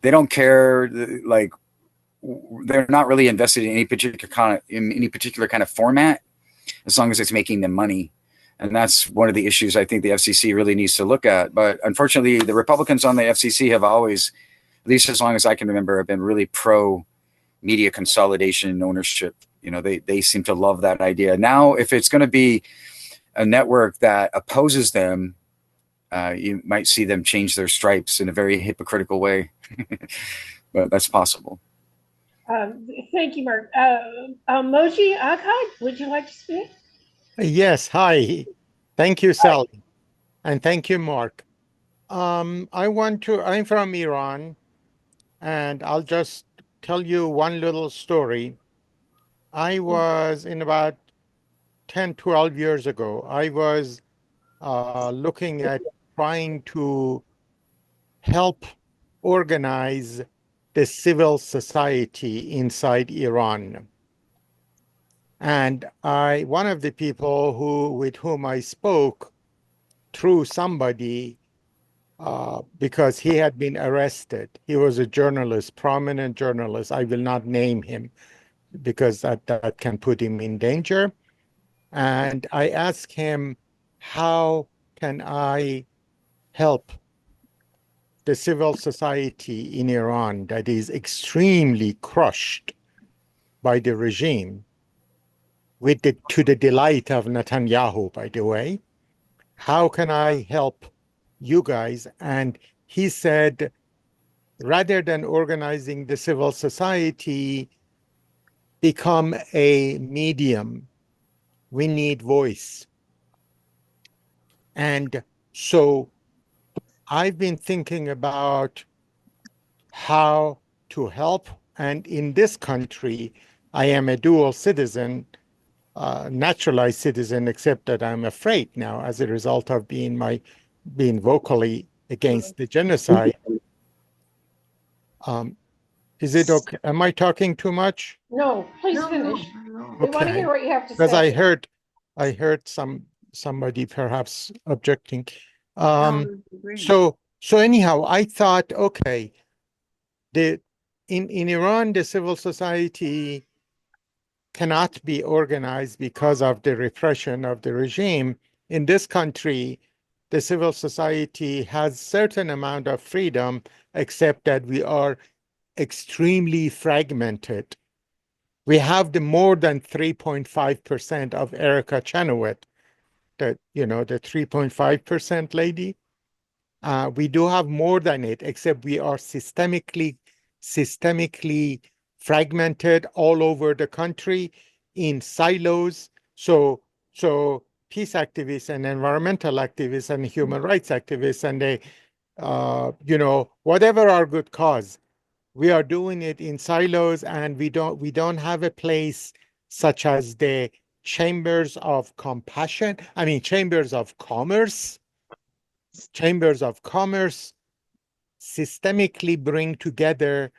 they don't care, like, they're not really invested in any particular kind of format, as long as it's making them money. And that's one of the issues I think the FCC really needs to look at. But unfortunately, the Republicans on the FCC have always, at least as long as I can remember, have been really pro media consolidation and ownership. They seem to love that idea. Now, if it's going to be a network that opposes them, you might see them change their stripes in a very hypocritical way. But that's possible. Thank you, Mark. Moji Akai, would you like to speak? Yes, hi. Thank you, Sally. And thank you, Mark. I'm from Iran, and I'll just tell you one little story. I was in about 10, 12 years ago, I was looking at trying to help organize the civil society inside Iran. And one of the people with whom I spoke through somebody, because he had been arrested. He was a journalist, prominent journalist. I will not name him because that can put him in danger. And I asked him, how can I help the civil society in Iran that is extremely crushed by the regime, to the delight of Netanyahu, by the way? How can I help you guys? And he said, rather than organizing the civil society, become a medium. We need voice. And so I've been thinking about how to help. And in this country, I am a dual citizen, naturalized citizen, except that I'm afraid now as a result of being vocally against the genocide. Is it okay? Am I talking too much? No, please finish. No. We want to hear what you have to say. Because I heard somebody perhaps objecting. So anyhow, I thought, okay, in Iran, the civil society cannot be organized because of the repression of the regime. In this country, the civil society has certain amount of freedom, except that we are extremely fragmented. We have the more than 3.5% of Erica Chenoweth, the 3.5% lady. We do have more than it, except we are systemically fragmented all over the country in silos. So peace activists and environmental activists and human rights activists and they, whatever our good cause, we are doing it in silos, and we don't have a place such as the chambers of compassion. I mean, chambers of commerce systemically bring together,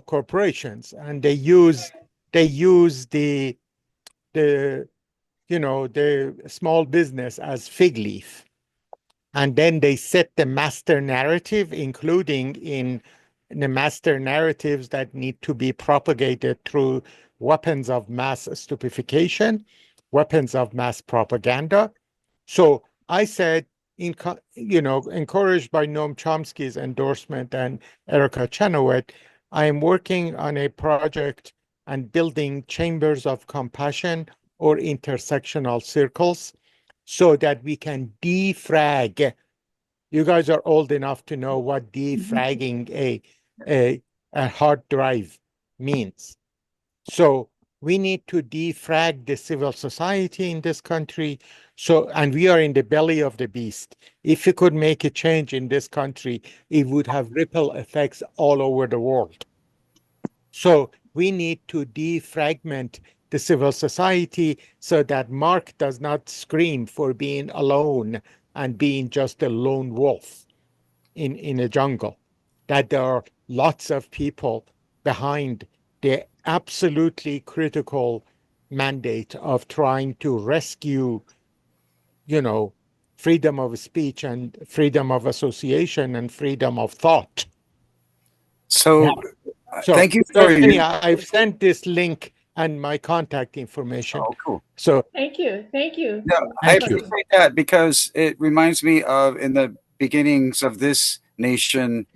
corporations, and they use the small business as fig leaf. And then they set the master narrative, including in the master narratives that need to be propagated through weapons of mass stupefaction, weapons of mass propaganda. So I said, encouraged by Noam Chomsky's endorsement and Erica Chenoweth, I am working on a project and building chambers of compassion or intersectional circles so that we can defrag. You guys are old enough to know what defragging a hard drive means. So we need to defrag the civil society in this country. And we are in the belly of the beast. If we could make a change in this country, it would have ripple effects all over the world. So we need to defragment the civil society so that Mark does not scream for being alone and being just a lone wolf in a jungle, that there are lots of people behind the absolutely critical mandate of trying to rescue, freedom of speech and freedom of association and freedom of thought. So thank you for anyhow, I've sent this link and my contact information. Oh, cool. So Thank you. No, I appreciate that, because it reminds me of in the beginnings of this nation,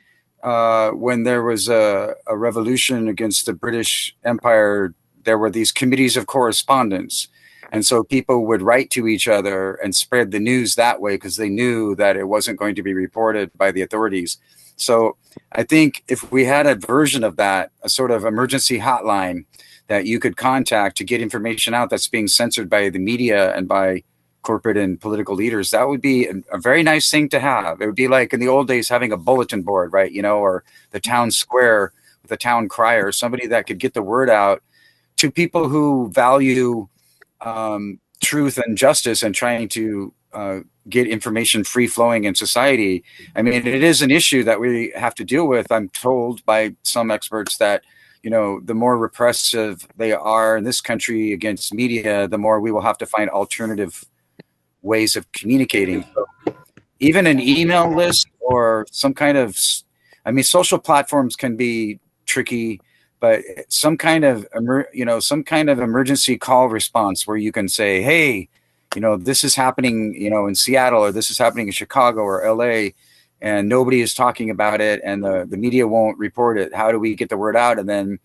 when there was a revolution against the British Empire, there were these committees of correspondence. And so people would write to each other and spread the news that way because they knew that it wasn't going to be reported by the authorities. So I think if we had a version of that, a sort of emergency hotline that you could contact to get information out that's being censored by the media and by corporate and political leaders, that would be a very nice thing to have. It would be like in the old days having a bulletin board, right? Or the town square with a town crier, somebody that could get the word out to people who value truth and justice and trying to get information free flowing in society. I mean, it is an issue that we have to deal with. I'm told by some experts that, the more repressive they are in this country against media, the more we will have to find alternative ways of communicating. So even an email list or some kind of, social platforms can be tricky, but some kind of emergency call response where you can say, hey, this is happening, in Seattle, or this is happening in Chicago or LA, and nobody is talking about it, and the media won't report it. How do we get the word out? And then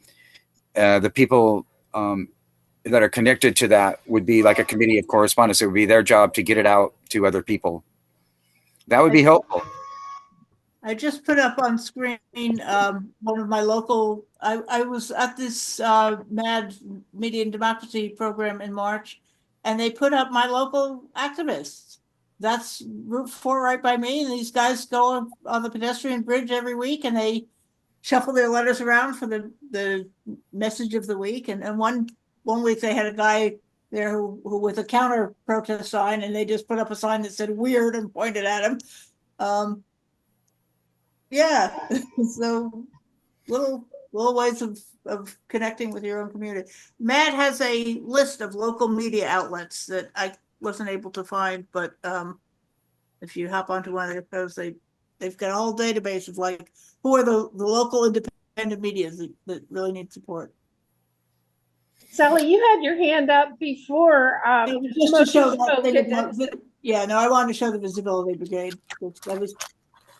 the people that are connected to that would be like a committee of correspondence. It would be their job to get it out to other people. That would be helpful. I just put up on screen one of my local, I was at this MAD Media and Democracy program in March, and they put up my local activists. That's Route 4 right by me, and these guys go on the pedestrian bridge every week, and they shuffle their letters around for the message of the week. And one week they had a guy there who with a counter protest sign, and they just put up a sign that said "weird" and pointed at him. Yeah, so little ways of connecting with your own community. Matt has a list of local media outlets that I wasn't able to find, but if you hop onto one of their posts, they've got a whole database of like who are the local independent media that really need support. Sally, you had your hand up before. Just to show that spoke. they didn't, yeah, no, I wanted to show the Visibility Brigade. That was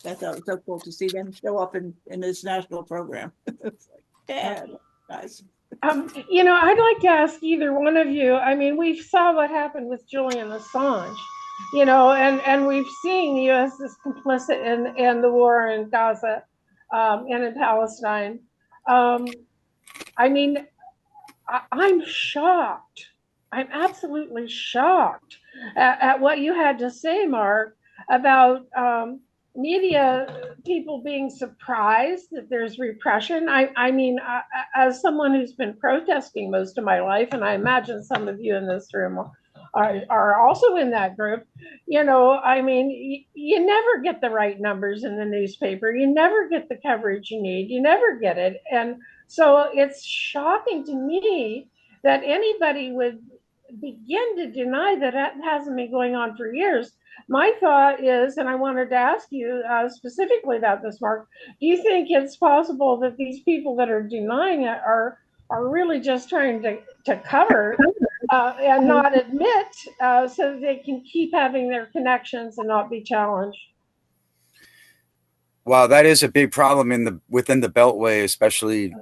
so cool to see them show up in this national program. It's like, yeah, guys. I'd like to ask either one of you. I mean, we saw what happened with Julian Assange, and we've seen the U.S. is complicit in the war in Gaza and in Palestine. I mean, I'm shocked. I'm absolutely shocked at what you had to say, Mark, about media people being surprised that there's repression. I mean, as someone who's been protesting most of my life, and I imagine some of you in this room are also in that group, I mean, you never get the right numbers in the newspaper. You never get the coverage you need. You never get it. And so it's shocking to me that anybody would begin to deny that that hasn't been going on for years. My thought is, and I wanted to ask you specifically about this, Mark, do you think it's possible that these people that are denying it are really just trying to cover and not admit so that they can keep having their connections and not be challenged? Well, that is a big problem within the Beltway, especially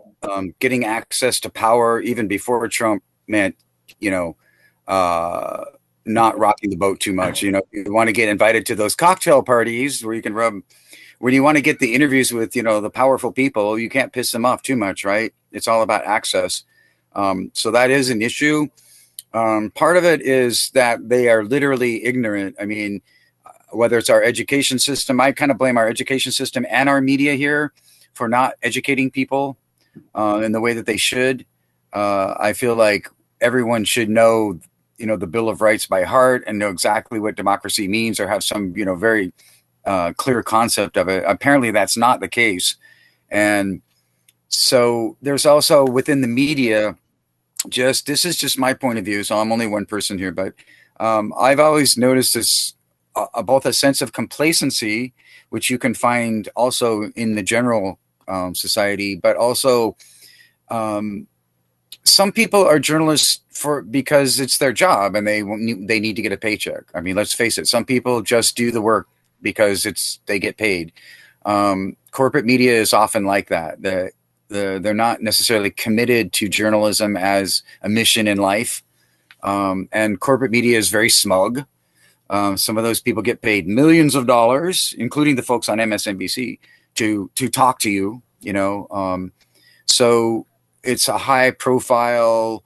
getting access to power even before Trump meant, not rocking the boat too much. You want to get invited to those cocktail parties where you can when you want to get the interviews with, the powerful people, you can't piss them off too much, right? It's all about access. So that is an issue. Part of it is that they are literally ignorant. I mean, whether it's our education system, I kind of blame our education system and our media here for not educating people in the way that they should. I feel like everyone should know, the Bill of Rights by heart and know exactly what democracy means, or have some, very clear concept of it. Apparently that's not the case. And so there's also within the media, this is just my point of view, so I'm only one person here, but I've always noticed this, both a sense of complacency, which you can find also in the general society, but also some people are journalists because it's their job and they need to get a paycheck. I mean, let's face it. Some people just do the work because they get paid. Corporate media is often like that. They're not necessarily committed to journalism as a mission in life. And corporate media is very smug. Some of those people get paid millions of dollars, including the folks on MSNBC, to talk to you, so it's a high profile,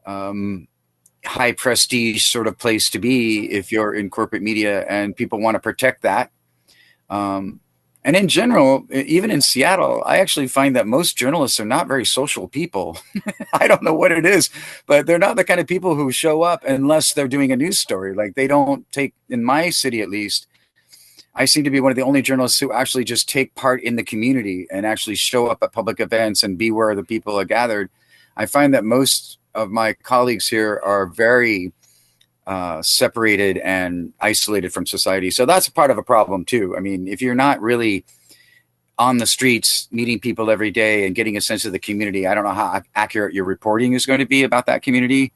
high prestige sort of place to be if you're in corporate media, and people want to protect that. And in general, even in Seattle, I actually find that most journalists are not very social people. I don't know what it is, but they're not the kind of people who show up unless they're doing a news story. Like, they don't take, in my city at least, I seem to be one of the only journalists who actually just take part in the community and actually show up at public events and be where the people are gathered. I find that most of my colleagues here are very separated and isolated from society. So that's part of a problem too. I mean, if you're not really on the streets, meeting people every day and getting a sense of the community, I don't know how accurate your reporting is going to be about that community.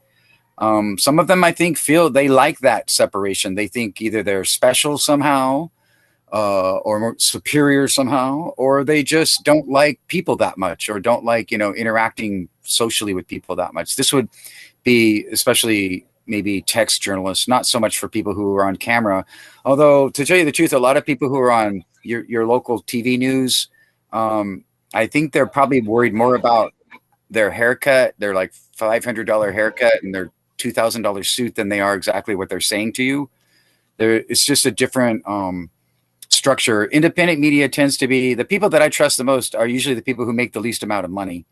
Some of them, I think, feel they like that separation. They think either they're special somehow, or more superior somehow, or they just don't like people that much, or don't like, interacting socially with people that much. This would be especially maybe text journalists, not so much for people who are on camera. Although, to tell you the truth, a lot of people who are on your local TV news, I think they're probably worried more about their haircut, their like $500 haircut and their $2,000 suit, than they are exactly what they're saying to you. It's just a different structure. Independent media tends to be, the people that I trust the most are usually the people who make the least amount of money.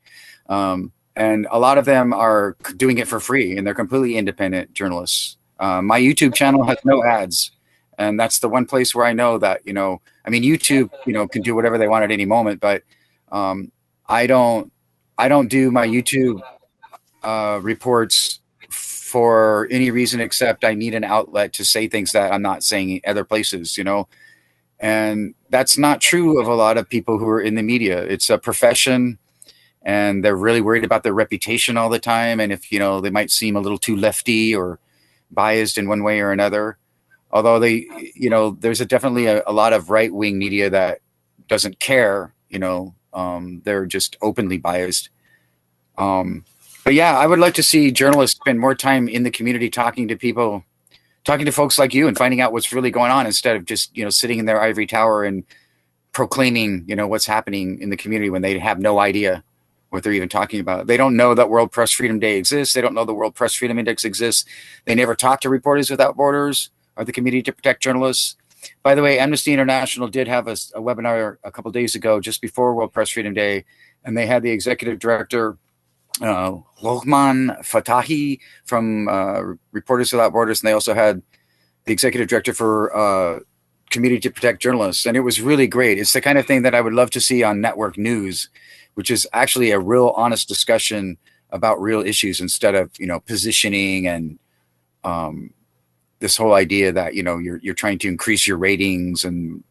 And a lot of them are doing it for free, and they're completely independent journalists. My YouTube channel has no ads. And that's the one place where I know that, YouTube, can do whatever they want at any moment. But I don't do my YouTube reports for any reason except I need an outlet to say things that I'm not saying other places, And that's not true of a lot of people who are in the media. It's a profession, and they're really worried about their reputation all the time. And if, they might seem a little too lefty or biased in one way or another, although there's definitely a lot of right-wing media that doesn't care, they're just openly biased. But yeah, I would like to see journalists spend more time in the community talking to people, talking to folks like you and finding out what's really going on instead of just, sitting in their ivory tower and proclaiming, what's happening in the community when they have no idea what they're even talking about. They don't know that World Press Freedom Day exists. They don't know the World Press Freedom Index exists. They never talk to Reporters Without Borders or the Committee to Protect Journalists. By the way, Amnesty International did have a webinar a couple of days ago, just before World Press Freedom Day, and they had the executive director, Lohman Fatahi from Reporters Without Borders, and they also had the executive director for Committee to Protect Journalists, and it was really great. It's the kind of thing that I would love to see on network news, which is actually a real honest discussion about real issues instead of positioning and this whole idea that you're trying to increase your ratings and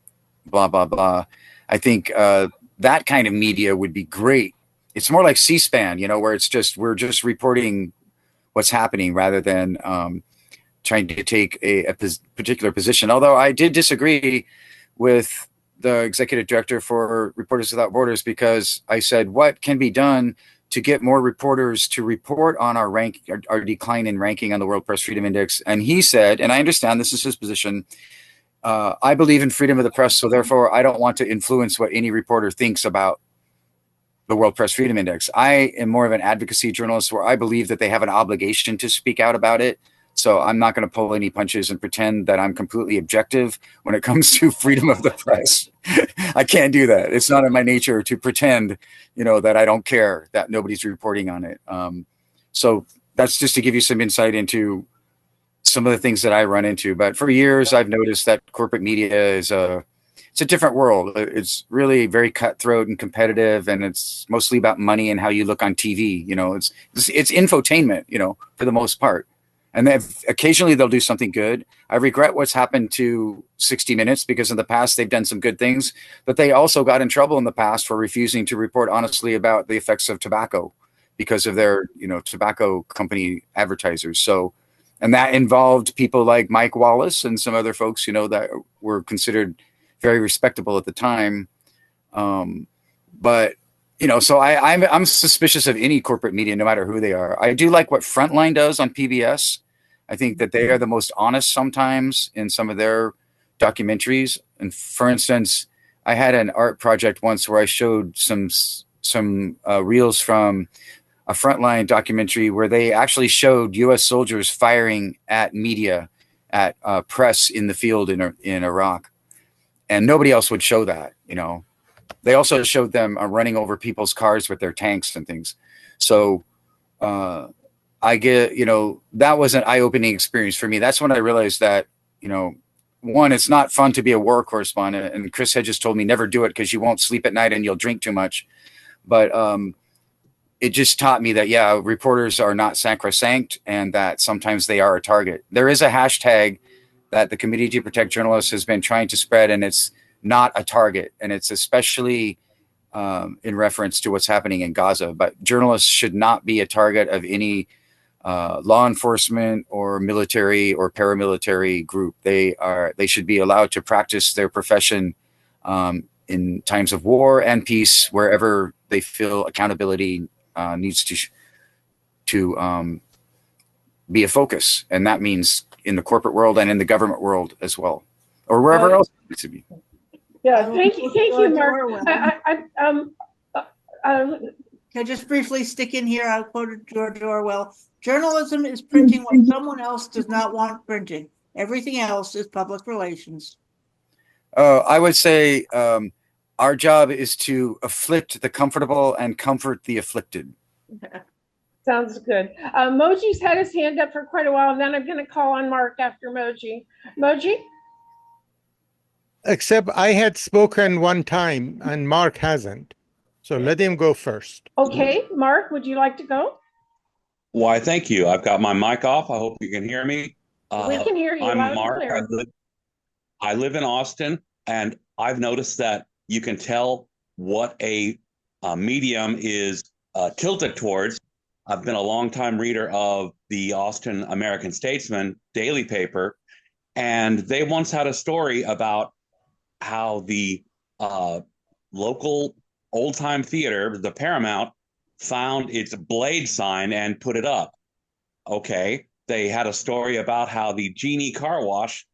blah blah blah. I think that kind of media would be great. It's more like C-SPAN, where we're just reporting what's happening rather than trying to take a particular position. Although I did disagree with the executive director for Reporters Without Borders, because I said, what can be done to get more reporters to report on our decline in ranking on the World Press Freedom Index? And he said, and I understand this is his position, I believe in freedom of the press, so therefore I don't want to influence what any reporter thinks about the World Press Freedom Index. I am more of an advocacy journalist where I believe that they have an obligation to speak out about it. So I'm not going to pull any punches and pretend that I'm completely objective when it comes to freedom of the press. I can't do that. It's not in my nature to pretend, that I don't care that nobody's reporting on it. So that's just to give you some insight into some of the things that I run into. But for years, I've noticed that corporate media it's a different world. It's really very cutthroat and competitive, and it's mostly about money and how you look on TV. It's infotainment, for the most part. And then occasionally they'll do something good. I regret what's happened to 60 Minutes, because in the past they've done some good things, but they also got in trouble in the past for refusing to report honestly about the effects of tobacco because of their, tobacco company advertisers. So, and that involved people like Mike Wallace and some other folks, that were considered very respectable at the time. But so I'm suspicious of any corporate media, no matter who they are. I do like what Frontline does on PBS. I think that they are the most honest sometimes in some of their documentaries. And for instance, I had an art project once where I showed some reels from a Frontline documentary where they actually showed U.S. soldiers firing at media, at press in the field in Iraq, and nobody else would show that. They also showed them running over people's cars with their tanks and things. So I get, that was an eye-opening experience for me. That's when I realized that, one, it's not fun to be a war correspondent. And Chris had just told me never do it because you won't sleep at night and you'll drink too much. But it just taught me that, yeah, reporters are not sacrosanct and that sometimes they are a target. There is a hashtag that the Committee to Protect Journalists has been trying to spread, and it's not a target. And it's especially in reference to what's happening in Gaza. But journalists should not be a target of any law enforcement or military or paramilitary group. They should be allowed to practice their profession in times of war and peace, wherever they feel accountability needs to be a focus. And that means in the corporate world and in the government world as well, or wherever else it needs to be. Yeah, thank you, Mark. Can I just briefly stick in here? I quoted George Orwell. Journalism is printing what someone else does not want printing. Everything else is public relations. I would say our job is to afflict the comfortable and comfort the afflicted. Sounds good. Moji's had his hand up for quite a while, and then I'm going to call on Mark after Moji. Moji? Except I had spoken one time and Mark hasn't. So let him go first. Okay, Mark, would you like to go? Why, thank you. I've got my mic off. I hope you can hear me. We can hear you. I'm Mark. I live in Austin, and I've noticed that you can tell what a medium is tilted towards. I've been a longtime reader of the Austin American Statesman daily paper, and they once had a story about how the local old time theater, the Paramount, found its Blade sign and put it up. Okay. They had a story about how the Genie Car Wash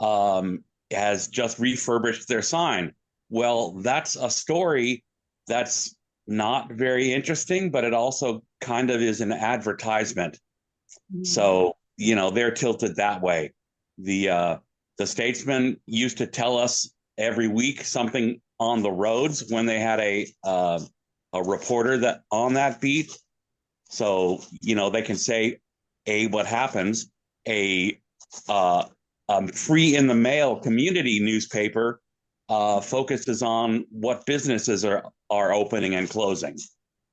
has just refurbished their sign. Well, that's a story that's not very interesting, but it also kind of is an advertisement. So, they're tilted that way. The Statesman used to tell us every week something on the roads when they had a reporter that on that beat. So, they can say, what happens. A free in the mail community newspaper focuses on what businesses are opening and closing,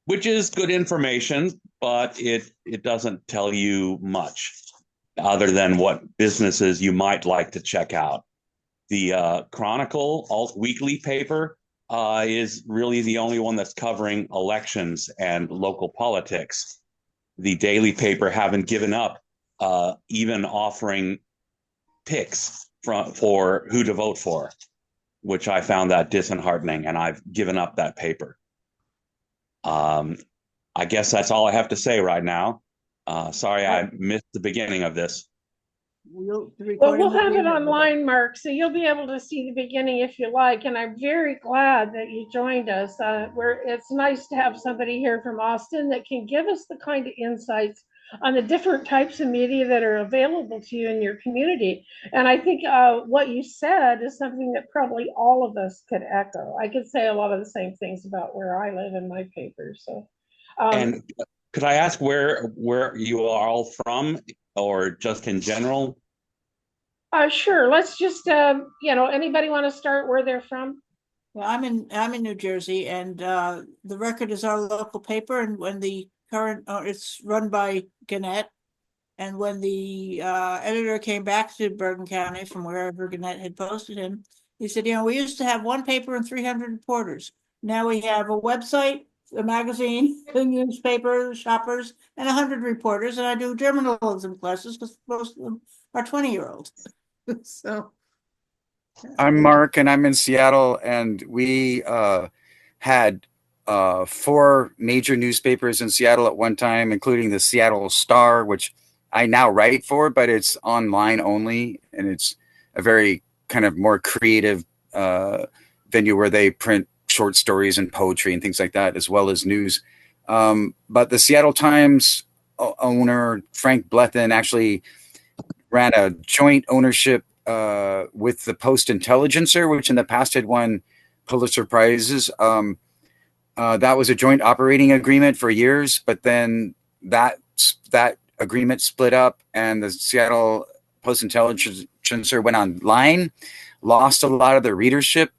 which is good information, but it doesn't tell you much other than what businesses you might like to check out. The Chronicle alt weekly paper is really the only one that's covering elections and local politics. The daily paper haven't given up even offering picks for who to vote for, which I found that disheartening, and I've given up that paper. I guess that's all I have to say right now. Sorry, I missed the beginning of this. Well, we'll have it online, Mark, so you'll be able to see the beginning if you like. And I'm very glad that you joined us. It's nice to have somebody here from Austin that can give us the kind of insights on the different types of media that are available to you in your community. And I think what you said is something that probably all of us could echo. I could say a lot of the same things about where I live in my paper. So, and could I ask where you are all from, or just in general? Sure. Let's just, anybody want to start where they're from? Well, I'm in New Jersey, and the Record is our local paper. And when the current, it's run by Gannett, and when the editor came back to Bergen County from wherever Gannett had posted him, he said, we used to have one paper and 300 reporters. Now we have a website, a magazine, a newspaper, shoppers, and 100 reporters. And I do journalism classes because most of them are 20-year-olds. So I'm Mark, and I'm in Seattle, and we had 4 major newspapers in Seattle at one time, including the Seattle Star, which I now write for, but it's online only, and it's a very kind of more creative venue where they print short stories and poetry and things like that, as well as news. But the Seattle Times owner, Frank Blethen, actually ran a joint ownership with the Post Intelligencer, which in the past had won Pulitzer Prizes. That was a joint operating agreement for years, but then that agreement split up, and the Seattle Post Intelligencer went online, lost a lot of their readership,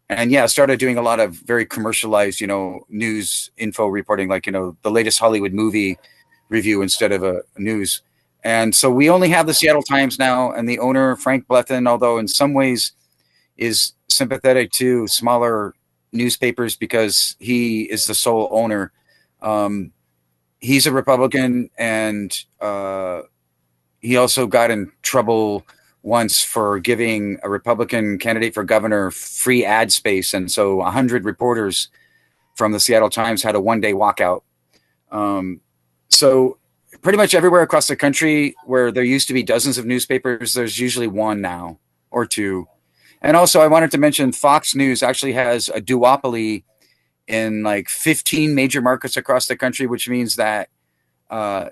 and started doing a lot of very commercialized, news info reporting, like, the latest Hollywood movie review instead of a news. And so we only have the Seattle Times now, and the owner, Frank Blethen, although in some ways is sympathetic to smaller newspapers because he is the sole owner. He's a Republican, and he also got in trouble once for giving a Republican candidate for governor free ad space. And so 100 reporters from the Seattle Times had a one-day walkout. So pretty much everywhere across the country where there used to be dozens of newspapers, there's usually one now or two. And also I wanted to mention Fox News actually has a duopoly in like 15 major markets across the country, which means that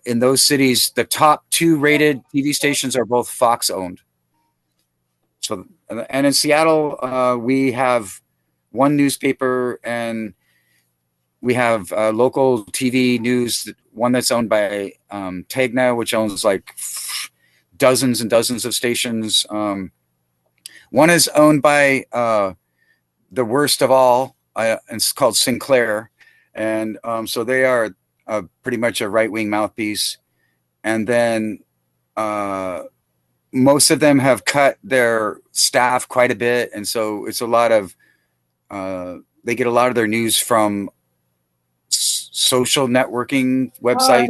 in those cities, the top 2 rated TV stations are both Fox owned. So, and in Seattle, we have one newspaper, and we have local TV news, one that's owned by Tegna, which owns like dozens and dozens of stations. One is owned by the worst of all, and it's called Sinclair. And so they are pretty much a right-wing mouthpiece. And then most of them have cut their staff quite a bit. And so it's a lot of, they get a lot of their news from social networking websites.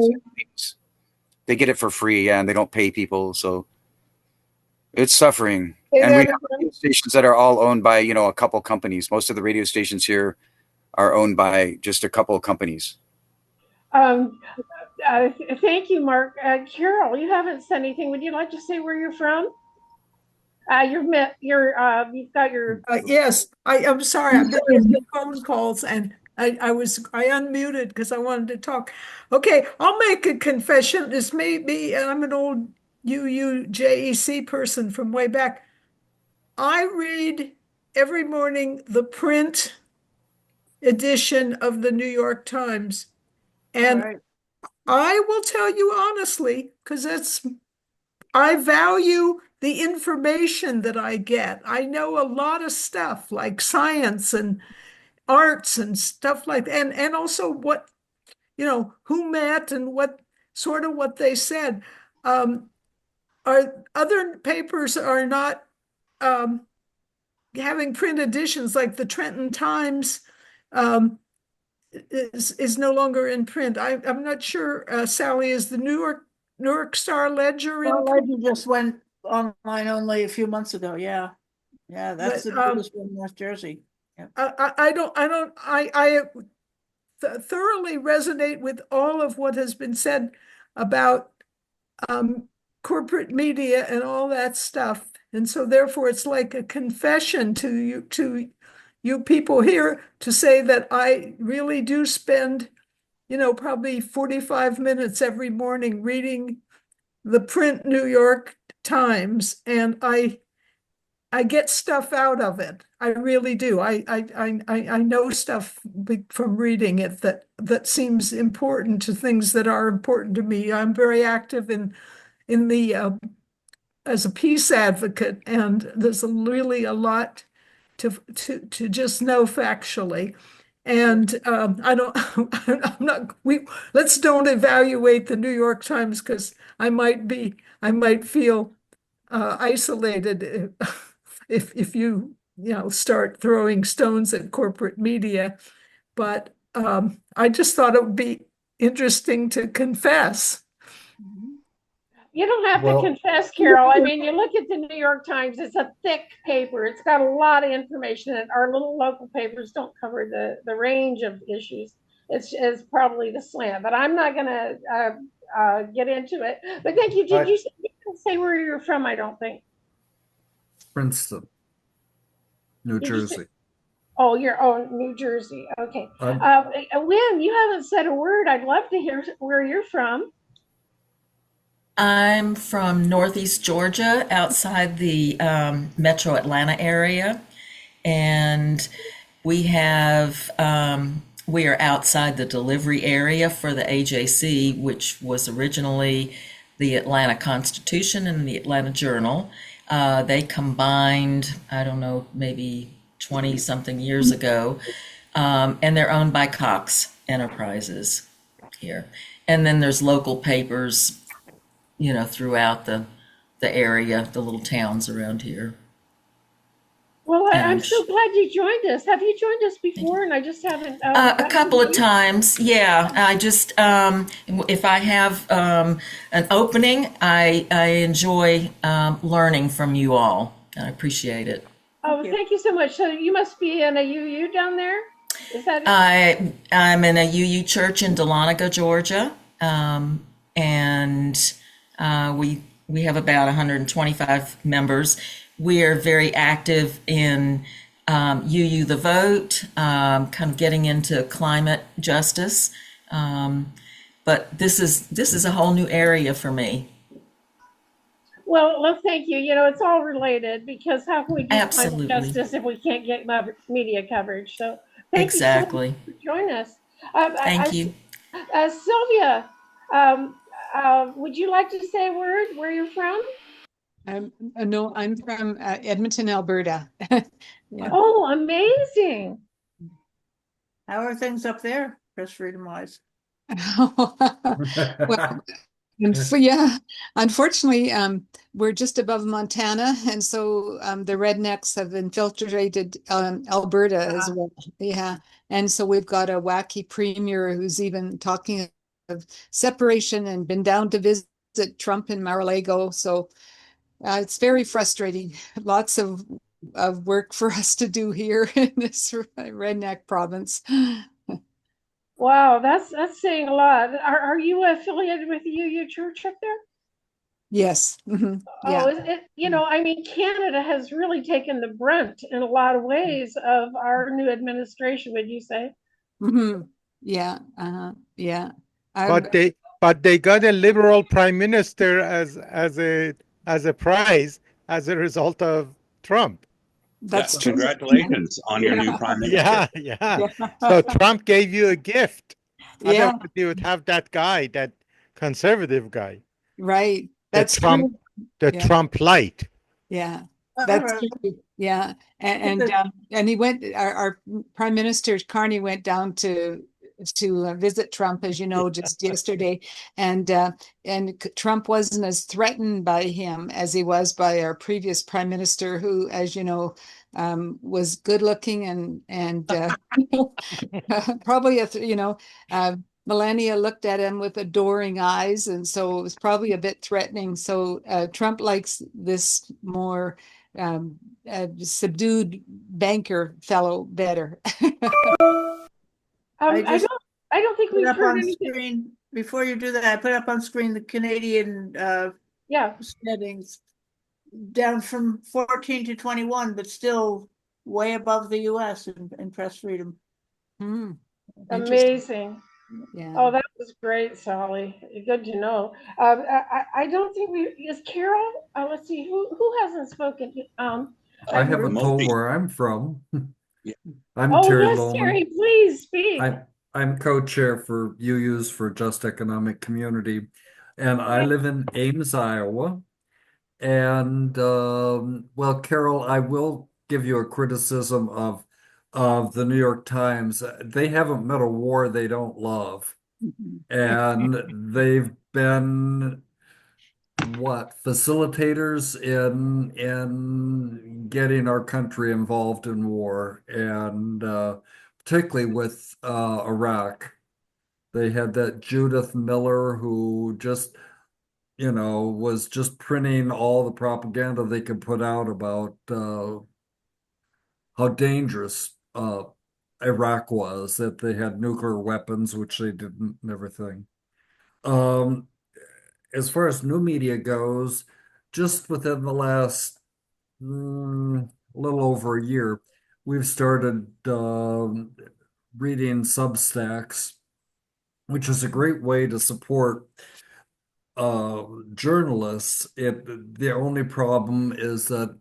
They get it for free, and they don't pay people, so it's suffering. And we have radio stations that are all owned by, a couple companies. Most of the radio stations here are owned by just a couple of companies. Thank you, Mark. Carol, you haven't said anything. Would you like to say where you're from? You've got your. Yes, I'm sorry. I've been getting phone calls and I unmuted because I wanted to talk. Okay, I'll make a confession. This may be, I'm an old UUJEC person from way back. I read every morning the print edition of the New York Times. And I will tell you honestly, because I value the information that I get. I know a lot of stuff like science and arts and stuff like that, and also what, who met and what they said. Our other papers are not having print editions, like the Trenton Times is no longer in print. I'm not sure, Sally, is the New York Star Ledger in print? Ledger just went online only a few months ago. Yeah, that's the biggest one in North Jersey. Yeah. I thoroughly resonate with all of what has been said about corporate media and all that stuff, and so therefore it's like a confession to you people here to say that I really do spend, probably 45 minutes every morning reading the print New York Times, and I get stuff out of it. I really do. I know stuff from reading it that seems important to things that are important to me. I'm very active in the as a peace advocate, and there's really a lot to just know factually. And let's don't evaluate the New York Times, because I might feel isolated if you start throwing stones at corporate media. But I just thought it would be interesting to confess. You don't have to confess, Carol. I mean, you look at the New York Times, it's a thick paper. It's got a lot of information, and our little local papers don't cover the range of issues. It's probably the slant, but I'm not going to get into it. But thank you. Did you say where you're from? I don't think. Princeton, New Jersey. You're New Jersey. Okay. Lynn, you haven't said a word. I'd love to hear where you're from. I'm from Northeast Georgia, outside the metro Atlanta area. And we are outside the delivery area for the AJC, which was originally the Atlanta Constitution and the Atlanta Journal. They combined, I don't know, maybe 20 something years ago. And they're owned by Cox Enterprises here. And then there's local papers, throughout the area, the little towns around here. Well, I'm so glad you joined us. Have you joined us before? And I just haven't. A couple of times, yeah. I just, if I have an opening, I enjoy learning from you all. I appreciate it. Thank you so much. So you must be in a UU down there? Is that it? I'm in a UU church in Dahlonega, Georgia. And we have about 125 members. We are very active in UU the Vote, kind of getting into climate justice. But this is a whole new area for me. Well, thank you. It's all related, because how can we do Absolutely. climate justice if we can't get media coverage? So thank Exactly. you so much for joining us. Thank you. Sylvia, would you like to say a word where you're from? No, I'm from Edmonton, Alberta. Yeah. Oh, amazing. How are things up there, press freedom wise? Well, Yeah, unfortunately, we're just above Montana, and so the rednecks have infiltrated Alberta as well. Yeah, and so we've got a wacky premier who's even talking of separation and been down to visit Trump in Mar-a-Lago. So it's very frustrating. Lots of work for us to do here in this redneck province. Wow, that's saying a lot. Are you affiliated with the UU Church up there? Yes. Mhm. Yeah. Oh, I mean, Canada has really taken the brunt in a lot of ways of our new administration, would you say? Hmm. Yeah. Yeah. But they got a liberal prime minister as a prize as a result of Trump. That's Yes, true. congratulations on your new Yeah. prime minister. Yeah. So Trump gave you a gift. Yeah. Otherwise, you would have that guy, that conservative guy, Right. the That's true. the Yeah. Trump light. Yeah. That's true. Yeah. And he went, our Prime Minister Carney went down to visit Trump, as you know, just yesterday. And Trump wasn't as threatened by him as he was by our previous Prime Minister, who, as you know, was good looking and probably Melania looked at him with adoring eyes, and so it was probably a bit threatening. So Trump likes this more subdued banker fellow better. I don't think Put we've up heard on anything. screen, before you do that, I put up on screen the Canadian Yeah. settings down from 14 to 21, but still way above the US in press freedom. Amazing. Yeah. Oh, that was great, Sally. Good to know. I don't think is Carol. Let's see who hasn't spoken. I haven't told where I'm from. I'm Oh Terry yes, Lohman. Terry, please speak. I'm co-chair for UU's for Just Economic Community, and I live in Ames, Iowa. And well, Carol, I will give you a criticism of the New York Times. They haven't met a war they don't love, and they've been facilitators in getting our country involved in war, and particularly with Iraq. They had that Judith Miller who just was just printing all the propaganda they could put out about how dangerous Iraq was, that they had nuclear weapons, which they didn't, and everything. As far as new media goes, just within the last little over a year, we've started reading Substacks, which is a great way to support journalists. The only problem is that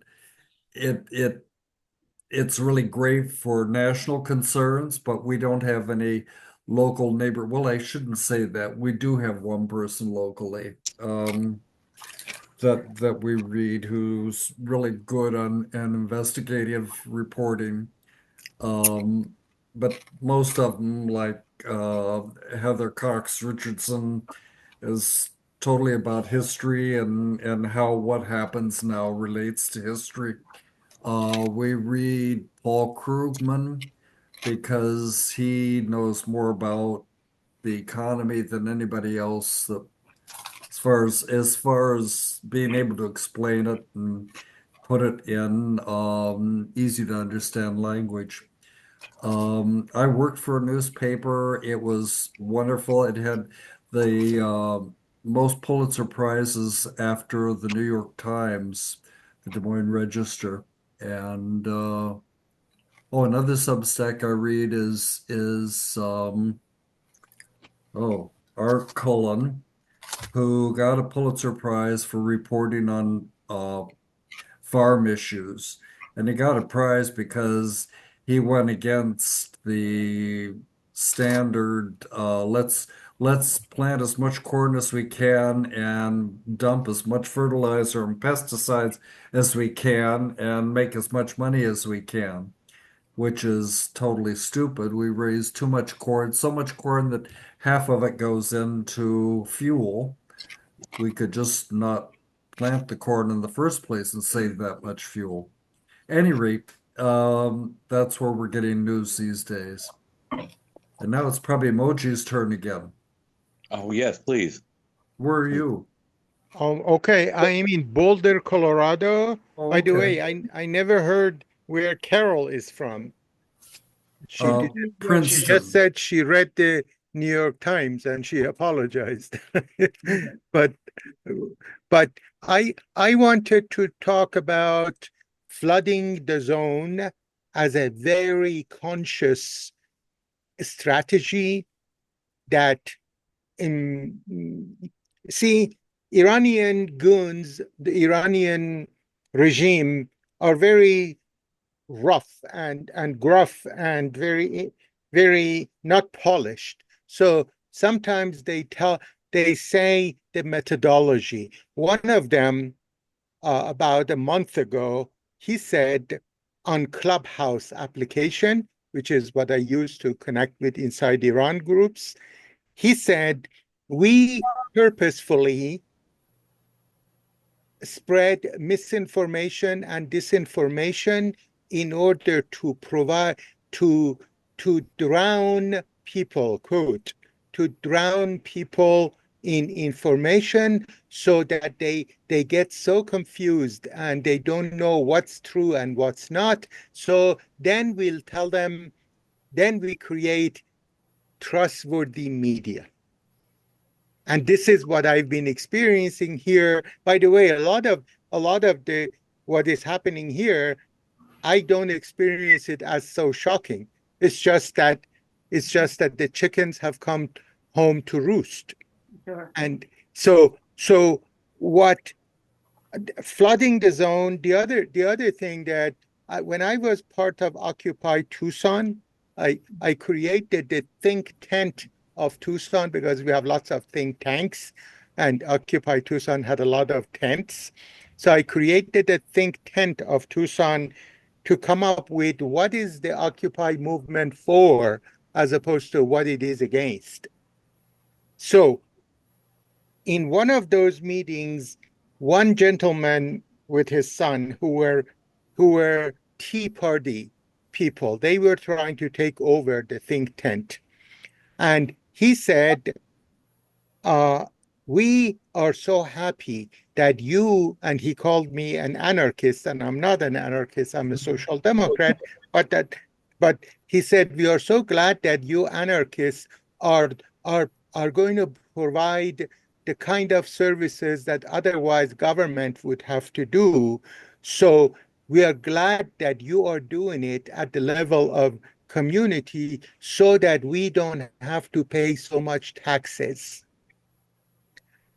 it's really great for national concerns, but we don't have any local neighbor. Well, I shouldn't say that. We do have one person locally that we read who's really good on investigative reporting. But most of them, like Heather Cox Richardson, is totally about history and how what happens now relates to history. We read Paul Krugman because he knows more about the economy than anybody else. As far as being able to explain it and put it in easy to understand language. I worked for a newspaper. It was wonderful. It had the most Pulitzer Prizes after the New York Times, the Des Moines Register, and another Substack I read is Art Cullen, who got a Pulitzer Prize for reporting on farm issues. And he got a prize because he went against the standard, let's plant as much corn as we can and dump as much fertilizer and pesticides as we can and make as much money as we can, which is totally stupid. We raise too much corn, so much corn that half of it goes into fuel. We could just not plant the corn in the first place and save that much fuel. Any rate, that's where we're getting news these days. And now it's probably Emoji's turn again. Oh, yes, please. Where are you? Okay, I am in Boulder, Colorado. Oh, By the okay. way, I never heard where Carol is from. She Uh, didn't. She Princeton. just said she read the New York Times and she apologized. But I wanted to talk about flooding the zone as a very conscious strategy that see, Iranian goons, the Iranian regime are very rough and gruff and very not polished. So sometimes they say the methodology. One of them, about a month ago, he said on Clubhouse application, which is what I use to connect with inside Iran groups, he said, we purposefully spread misinformation and disinformation in order to provide, to drown people, quote, to drown people in information so that they get so confused and they don't know what's true and what's not. So then we'll tell them, then we create trustworthy media. And this is what I've been experiencing here. By the way, a lot of the what is happening here, I don't experience it as so shocking. It's just that the chickens have come home to roost. Sure. And so what flooding the zone, the other thing that when I was part of Occupy Tucson, I created the think tent of Tucson because we have lots of think tanks, and Occupy Tucson had a lot of tents. So I created a think tent of Tucson to come up with what is the Occupy movement for, as opposed to what it is against. So in one of those meetings, one gentleman with his son who were Tea Party people, they were trying to take over the think tent. And he said, we are so happy that you, and he called me an anarchist, and I'm not an anarchist, I'm a social democrat, but he said, we are so glad that you anarchists are going to provide the kind of services that otherwise government would have to do. So we are glad that you are doing it at the level of community so that we don't have to pay so much taxes.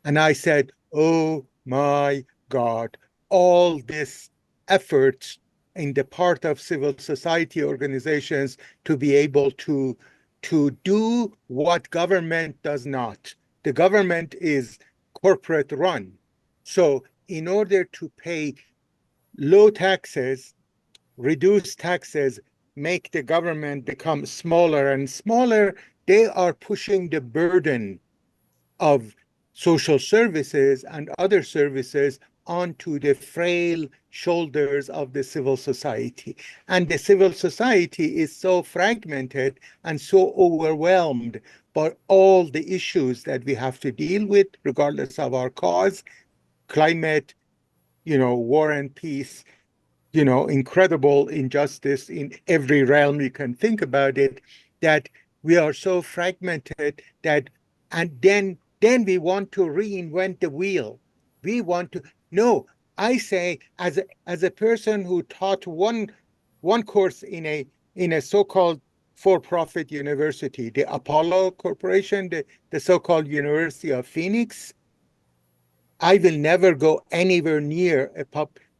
And I said, oh my God, all this effort in the part of civil society organizations to be able to do what government does not. The government is corporate run. So in order to pay low taxes, reduce taxes, make the government become smaller and smaller, they are pushing the burden of social services and other services onto the frail shoulders of the civil society. And the civil society is so fragmented and so overwhelmed by all the issues that we have to deal with, regardless of our cause, climate, war and peace, incredible injustice in every realm you can think about it, that we are so fragmented and then we want to reinvent the wheel. We want to, no, I say as a person who taught one course in a so-called for-profit university, the Apollo Corporation, the so-called University of Phoenix, I will never go anywhere near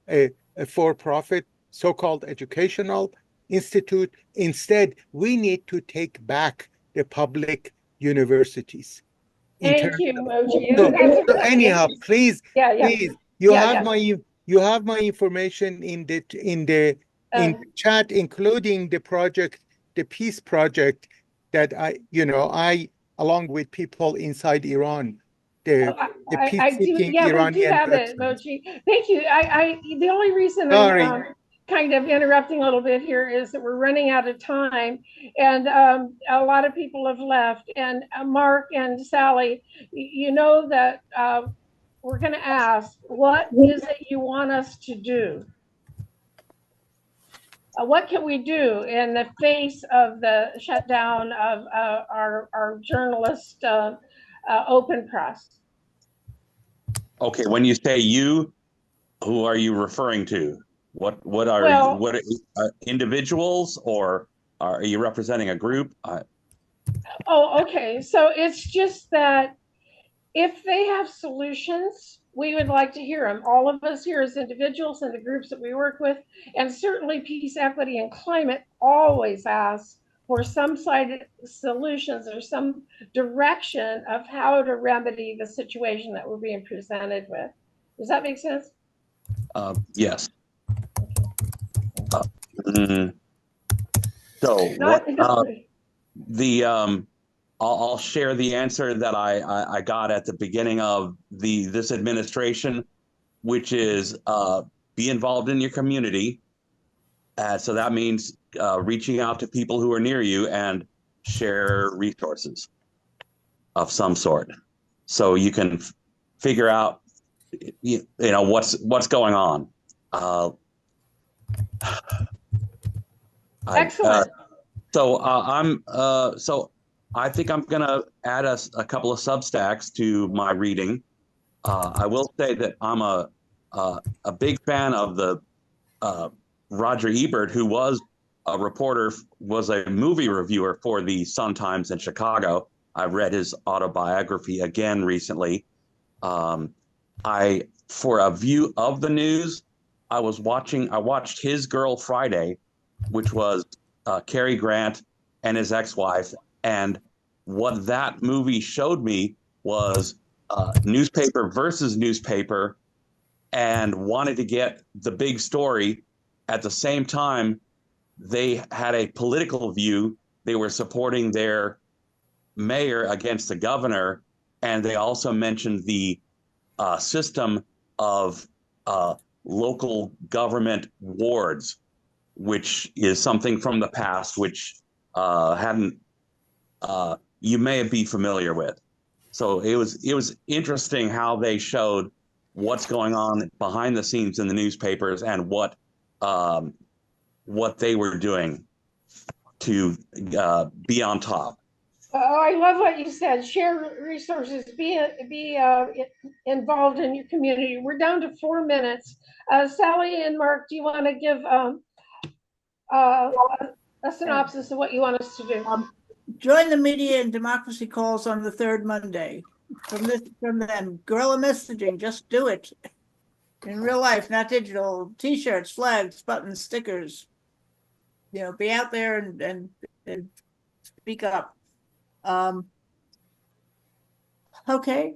a for-profit so-called educational institute. Instead, we need to take back the public universities. Thank you, Moji. So anyhow, please, you have my information in the chat, including the project, the peace project that I along with people inside Iran, the I do. peace-seeking Yeah, we do Iranian have it, veterans. Mochi. Thank you. The only reason Sorry. I'm kind of interrupting a little bit here is that we're running out of time, and a lot of people have left. And Mark and Sally, you know that we're going to ask, what is it you want us to do? What can we do in the face of the shutdown of our journalist open press? Okay, when you say you, who are you referring to? What are Well, what individuals, or are you representing a group? oh, okay. So it's just that if they have solutions, we would like to hear them. All of us here as individuals and the groups that we work with, and certainly Peace, Equity, and Climate always asks for some side solutions or some direction of how to remedy the situation that we're being presented with. Does that make sense? Yes. So Not I'll share the answer that I got at the beginning of this administration, which is be involved in your community. So that means reaching out to people who are near you and share resources of some sort, so you can figure out what's going on. Excellent. So I think I'm going to add a couple of Substacks to my reading. I will say that I'm a big fan of the Roger Ebert, who was a reporter, was a movie reviewer for the Sun-Times in Chicago. I read his autobiography again recently. For a view of the news, I watched His Girl Friday, which was Cary Grant and his ex-wife. And what that movie showed me was newspaper versus newspaper, and wanted to get the big story. At the same time, they had a political view. They were supporting their mayor against the governor, and they also mentioned the system of local government wards, which is something from the past, which you may be familiar with. So it was interesting how they showed what's going on behind the scenes in the newspapers and what they were doing to be on top. Oh, I love what you said. Share resources. Be involved in your community. We're down to 4 minutes. Sally and Mark, do you want to give a synopsis of what you want us to do? Join the Media and Democracy calls on the third Monday. From them, guerrilla messaging. Just do it in real life, not digital. T-shirts, flags, buttons, stickers. Be out there and speak up. Okay,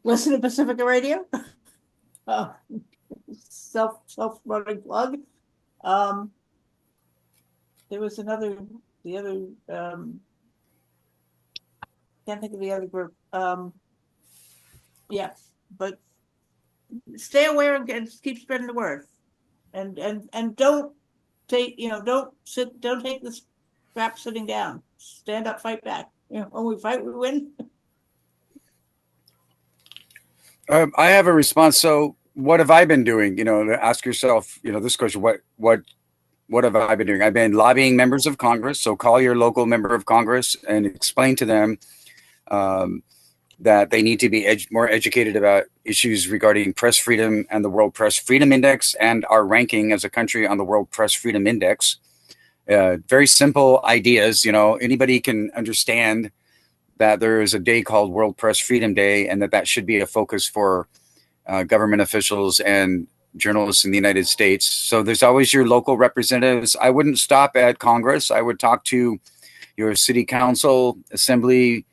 listen to Pacifica Radio. Self-running plug. There was the other can't think of the other group. Yeah, but stay aware and keep spreading the word, and don't take the scrap sitting down. Stand up, fight back. When we fight, we win. I have a response. So what have I been doing? To ask yourself, this question, what have I been doing? I've been lobbying members of Congress. So call your local member of Congress and explain to them that they need to be more educated about issues regarding press freedom and the World Press Freedom Index and our ranking as a country on the World Press Freedom Index. Very simple ideas. Anybody can understand that there is a day called World Press Freedom Day, and that should be a focus for government officials and journalists in the United States. So there's always your local representatives. I wouldn't stop at Congress. I would talk to your city council, assembly,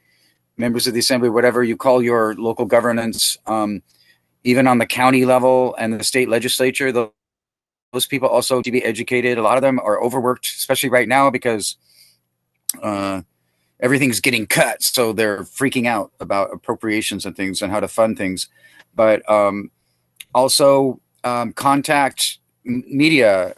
members of the assembly, whatever you call your local governance, even on the county level and the state legislature. Those people also need to be educated. A lot of them are overworked, especially right now, because everything's getting cut, so they're freaking out about appropriations and things and how to fund things. But also contact media.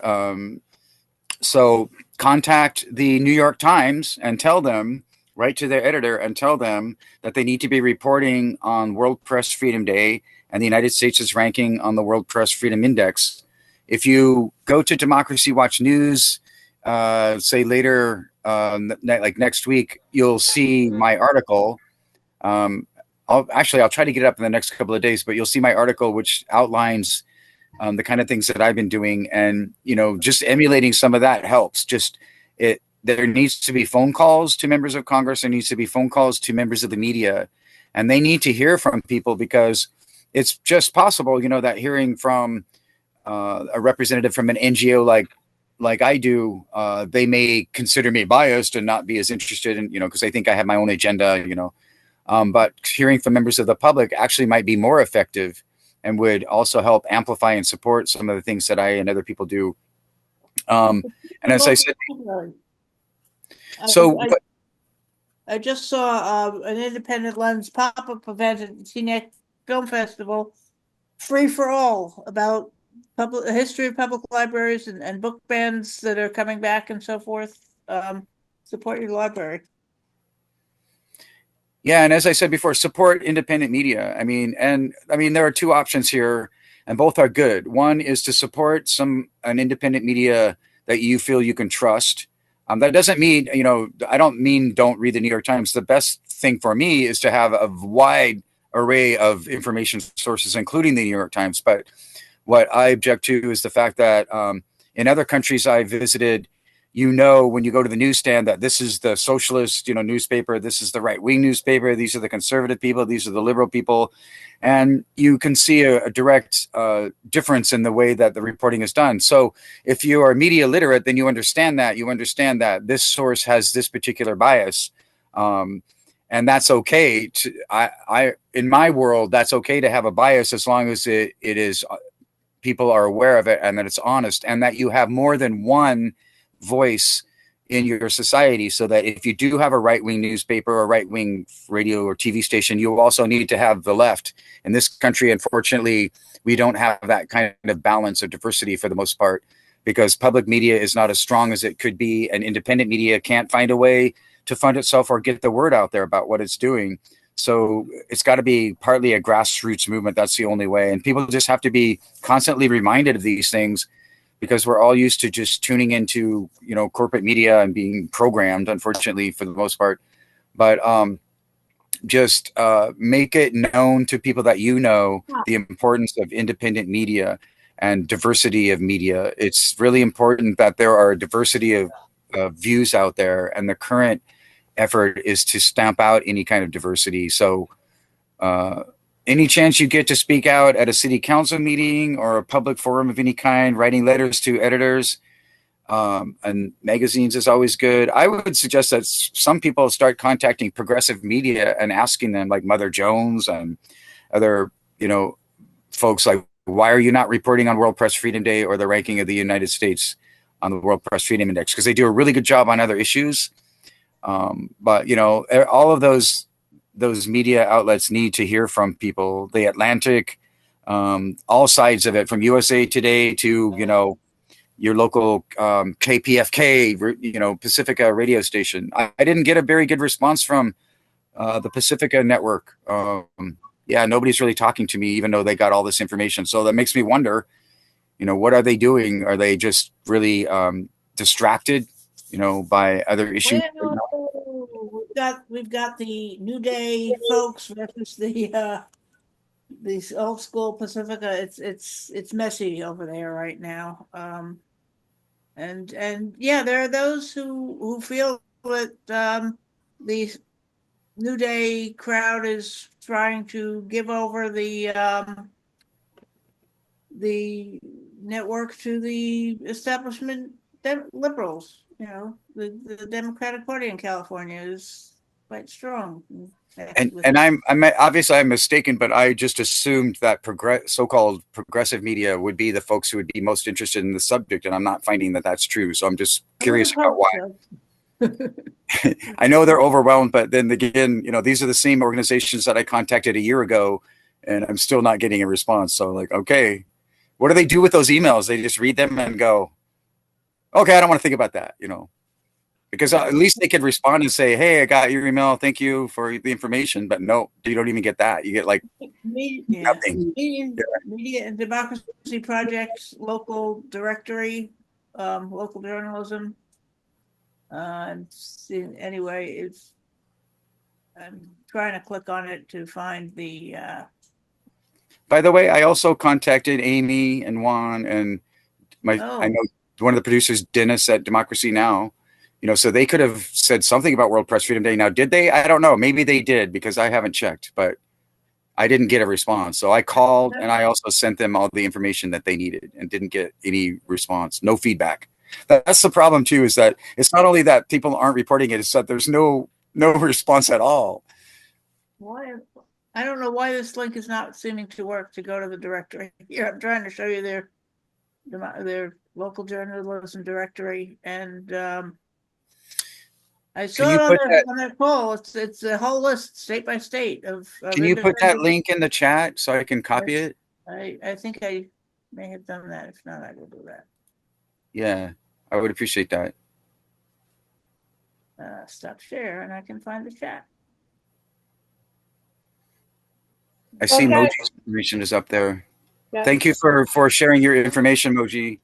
So contact the New York Times and tell them, write to their editor and tell them that they need to be reporting on World Press Freedom Day and the United States' ranking on the World Press Freedom Index. If you go to Democracy Watch News, say later, like next week, you'll see my article. I'll try to get it up in the next couple of days, but you'll see my article, which outlines the kind of things that I've been doing, and just emulating some of that helps. There needs to be phone calls to members of Congress. There needs to be phone calls to members of the media, and they need to hear from people, because it's just possible, that hearing from a representative from an NGO like I do, they may consider me biased and not be as interested in, because they think I have my own agenda, but hearing from members of the public actually might be more effective and would also help amplify and support some of the things that I and other people do. And as I said, I just saw an Independent Lens pop-up event at the Teaneck Film Festival, free for all, about the history of public libraries and book bans that are coming back and so forth. Support your library. Yeah, and as I said before, support independent media. I mean, there are two options here, and both are good. One is to support an independent media that you feel you can trust. That doesn't mean, I don't mean don't read the New York Times. The best thing for me is to have a wide array of information sources, including the New York Times. But what I object to is the fact that in other countries I visited, when you go to the newsstand, that this is the socialist, newspaper, this is the right-wing newspaper, these are the conservative people, these are the liberal people. And you can see a direct difference in the way that the reporting is done. So if you are media literate, then you understand that this source has this particular bias. And that's okay. In my world, that's okay to have a bias, as long as it is, people are aware of it, and that it's honest, and that you have more than one voice in your society, so that if you do have a right-wing newspaper or right-wing radio or TV station, you also need to have the left. In this country, unfortunately, we don't have that kind of balance or diversity for the most part, because public media is not as strong as it could be, and independent media can't find a way to fund itself or get the word out there about what it's doing. So it's got to be partly a grassroots movement. That's the only way. And people just have to be constantly reminded of these things, because we're all used to just tuning into, corporate media and being programmed, unfortunately, for the most part. But just make it known to people that the importance of independent media and diversity of media. It's really important that there are a diversity of views out there, and the current effort is to stamp out any kind of diversity. So any chance you get to speak out at a city council meeting or a public forum of any kind, writing letters to editors and magazines is always good. I would suggest that some people start contacting progressive media and asking them, like Mother Jones and other, folks, like, why are you not reporting on World Press Freedom Day or the ranking of the United States on the World Press Freedom Index? Because they do a really good job on other issues. But all of those media outlets need to hear from people. The Atlantic, all sides of it, from USA Today to your local KPFK, Pacifica radio station. I didn't get a very good response from the Pacifica network. Nobody's really talking to me, even though they got all this information. So that makes me wonder, what are they doing? Are they just really distracted, by other issues? We've got the New Day folks versus these old school Pacifica. It's messy over there right now. And there are those who feel that the New Day crowd is trying to give over the network to the establishment liberals. The Democratic Party in California is quite strong. And I'm obviously I'm mistaken, but I just assumed that so-called progressive media would be the folks who would be most interested in the subject, and I'm not finding that that's true. So I'm just curious about why. I know they're overwhelmed, but then again, these are the same organizations that I contacted a year ago, and I'm still not getting a response. So like, okay, what do they do with those emails? They just read them and go, okay, I don't want to think about that, because at least they could respond and say, hey, I got your email. Thank you for the information. But no, you don't even get that. You get like nothing. Media and Democracy Project's local directory, local journalism. Anyway, I'm trying to click on it to find the. By the way, I also contacted Amy and Juan and I know one of the producers, Dennis at Democracy Now. So they could have said something about World Press Freedom Day. Now, did they? I don't know. Maybe they did because I haven't checked, but I didn't get a response. So I called and I also sent them all the information that they needed and didn't get any response, no feedback. That's the problem too, is that it's not only that people aren't reporting it, it's that there's no response at all. Why? I don't know why this link is not seeming to work to go to the directory. Here, I'm trying to show you their local journalism directory, and I saw it on their poll. It's a whole list, state by state of. Can you put that link in the chat so I can copy it? I think I may have done that. If not, I will do that. Yeah, I would appreciate that. Stop share, and I can find the chat. I see Moji's information is up there. Yeah. Thank you for sharing your information, Moji.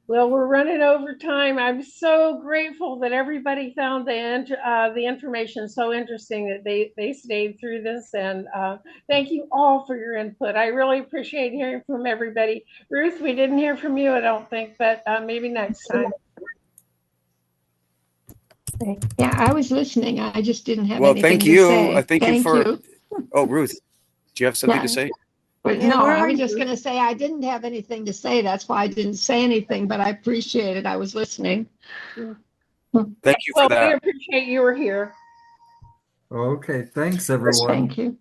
Well, we're running over time. I'm so grateful that everybody found the information so interesting that they stayed through this. And thank you all for your input. I really appreciate hearing from everybody. Ruth, we didn't hear from you, I don't think, but maybe next time. Yeah, I was listening. I just didn't have anything to say. Well, thank you for. Oh, Ruth, do you have something to say? But no, I was just going to say I didn't have anything to say. That's why I didn't say anything, but I appreciate it. I was listening. Thank you for that. We appreciate you were here. Okay, thanks everyone. Thank you.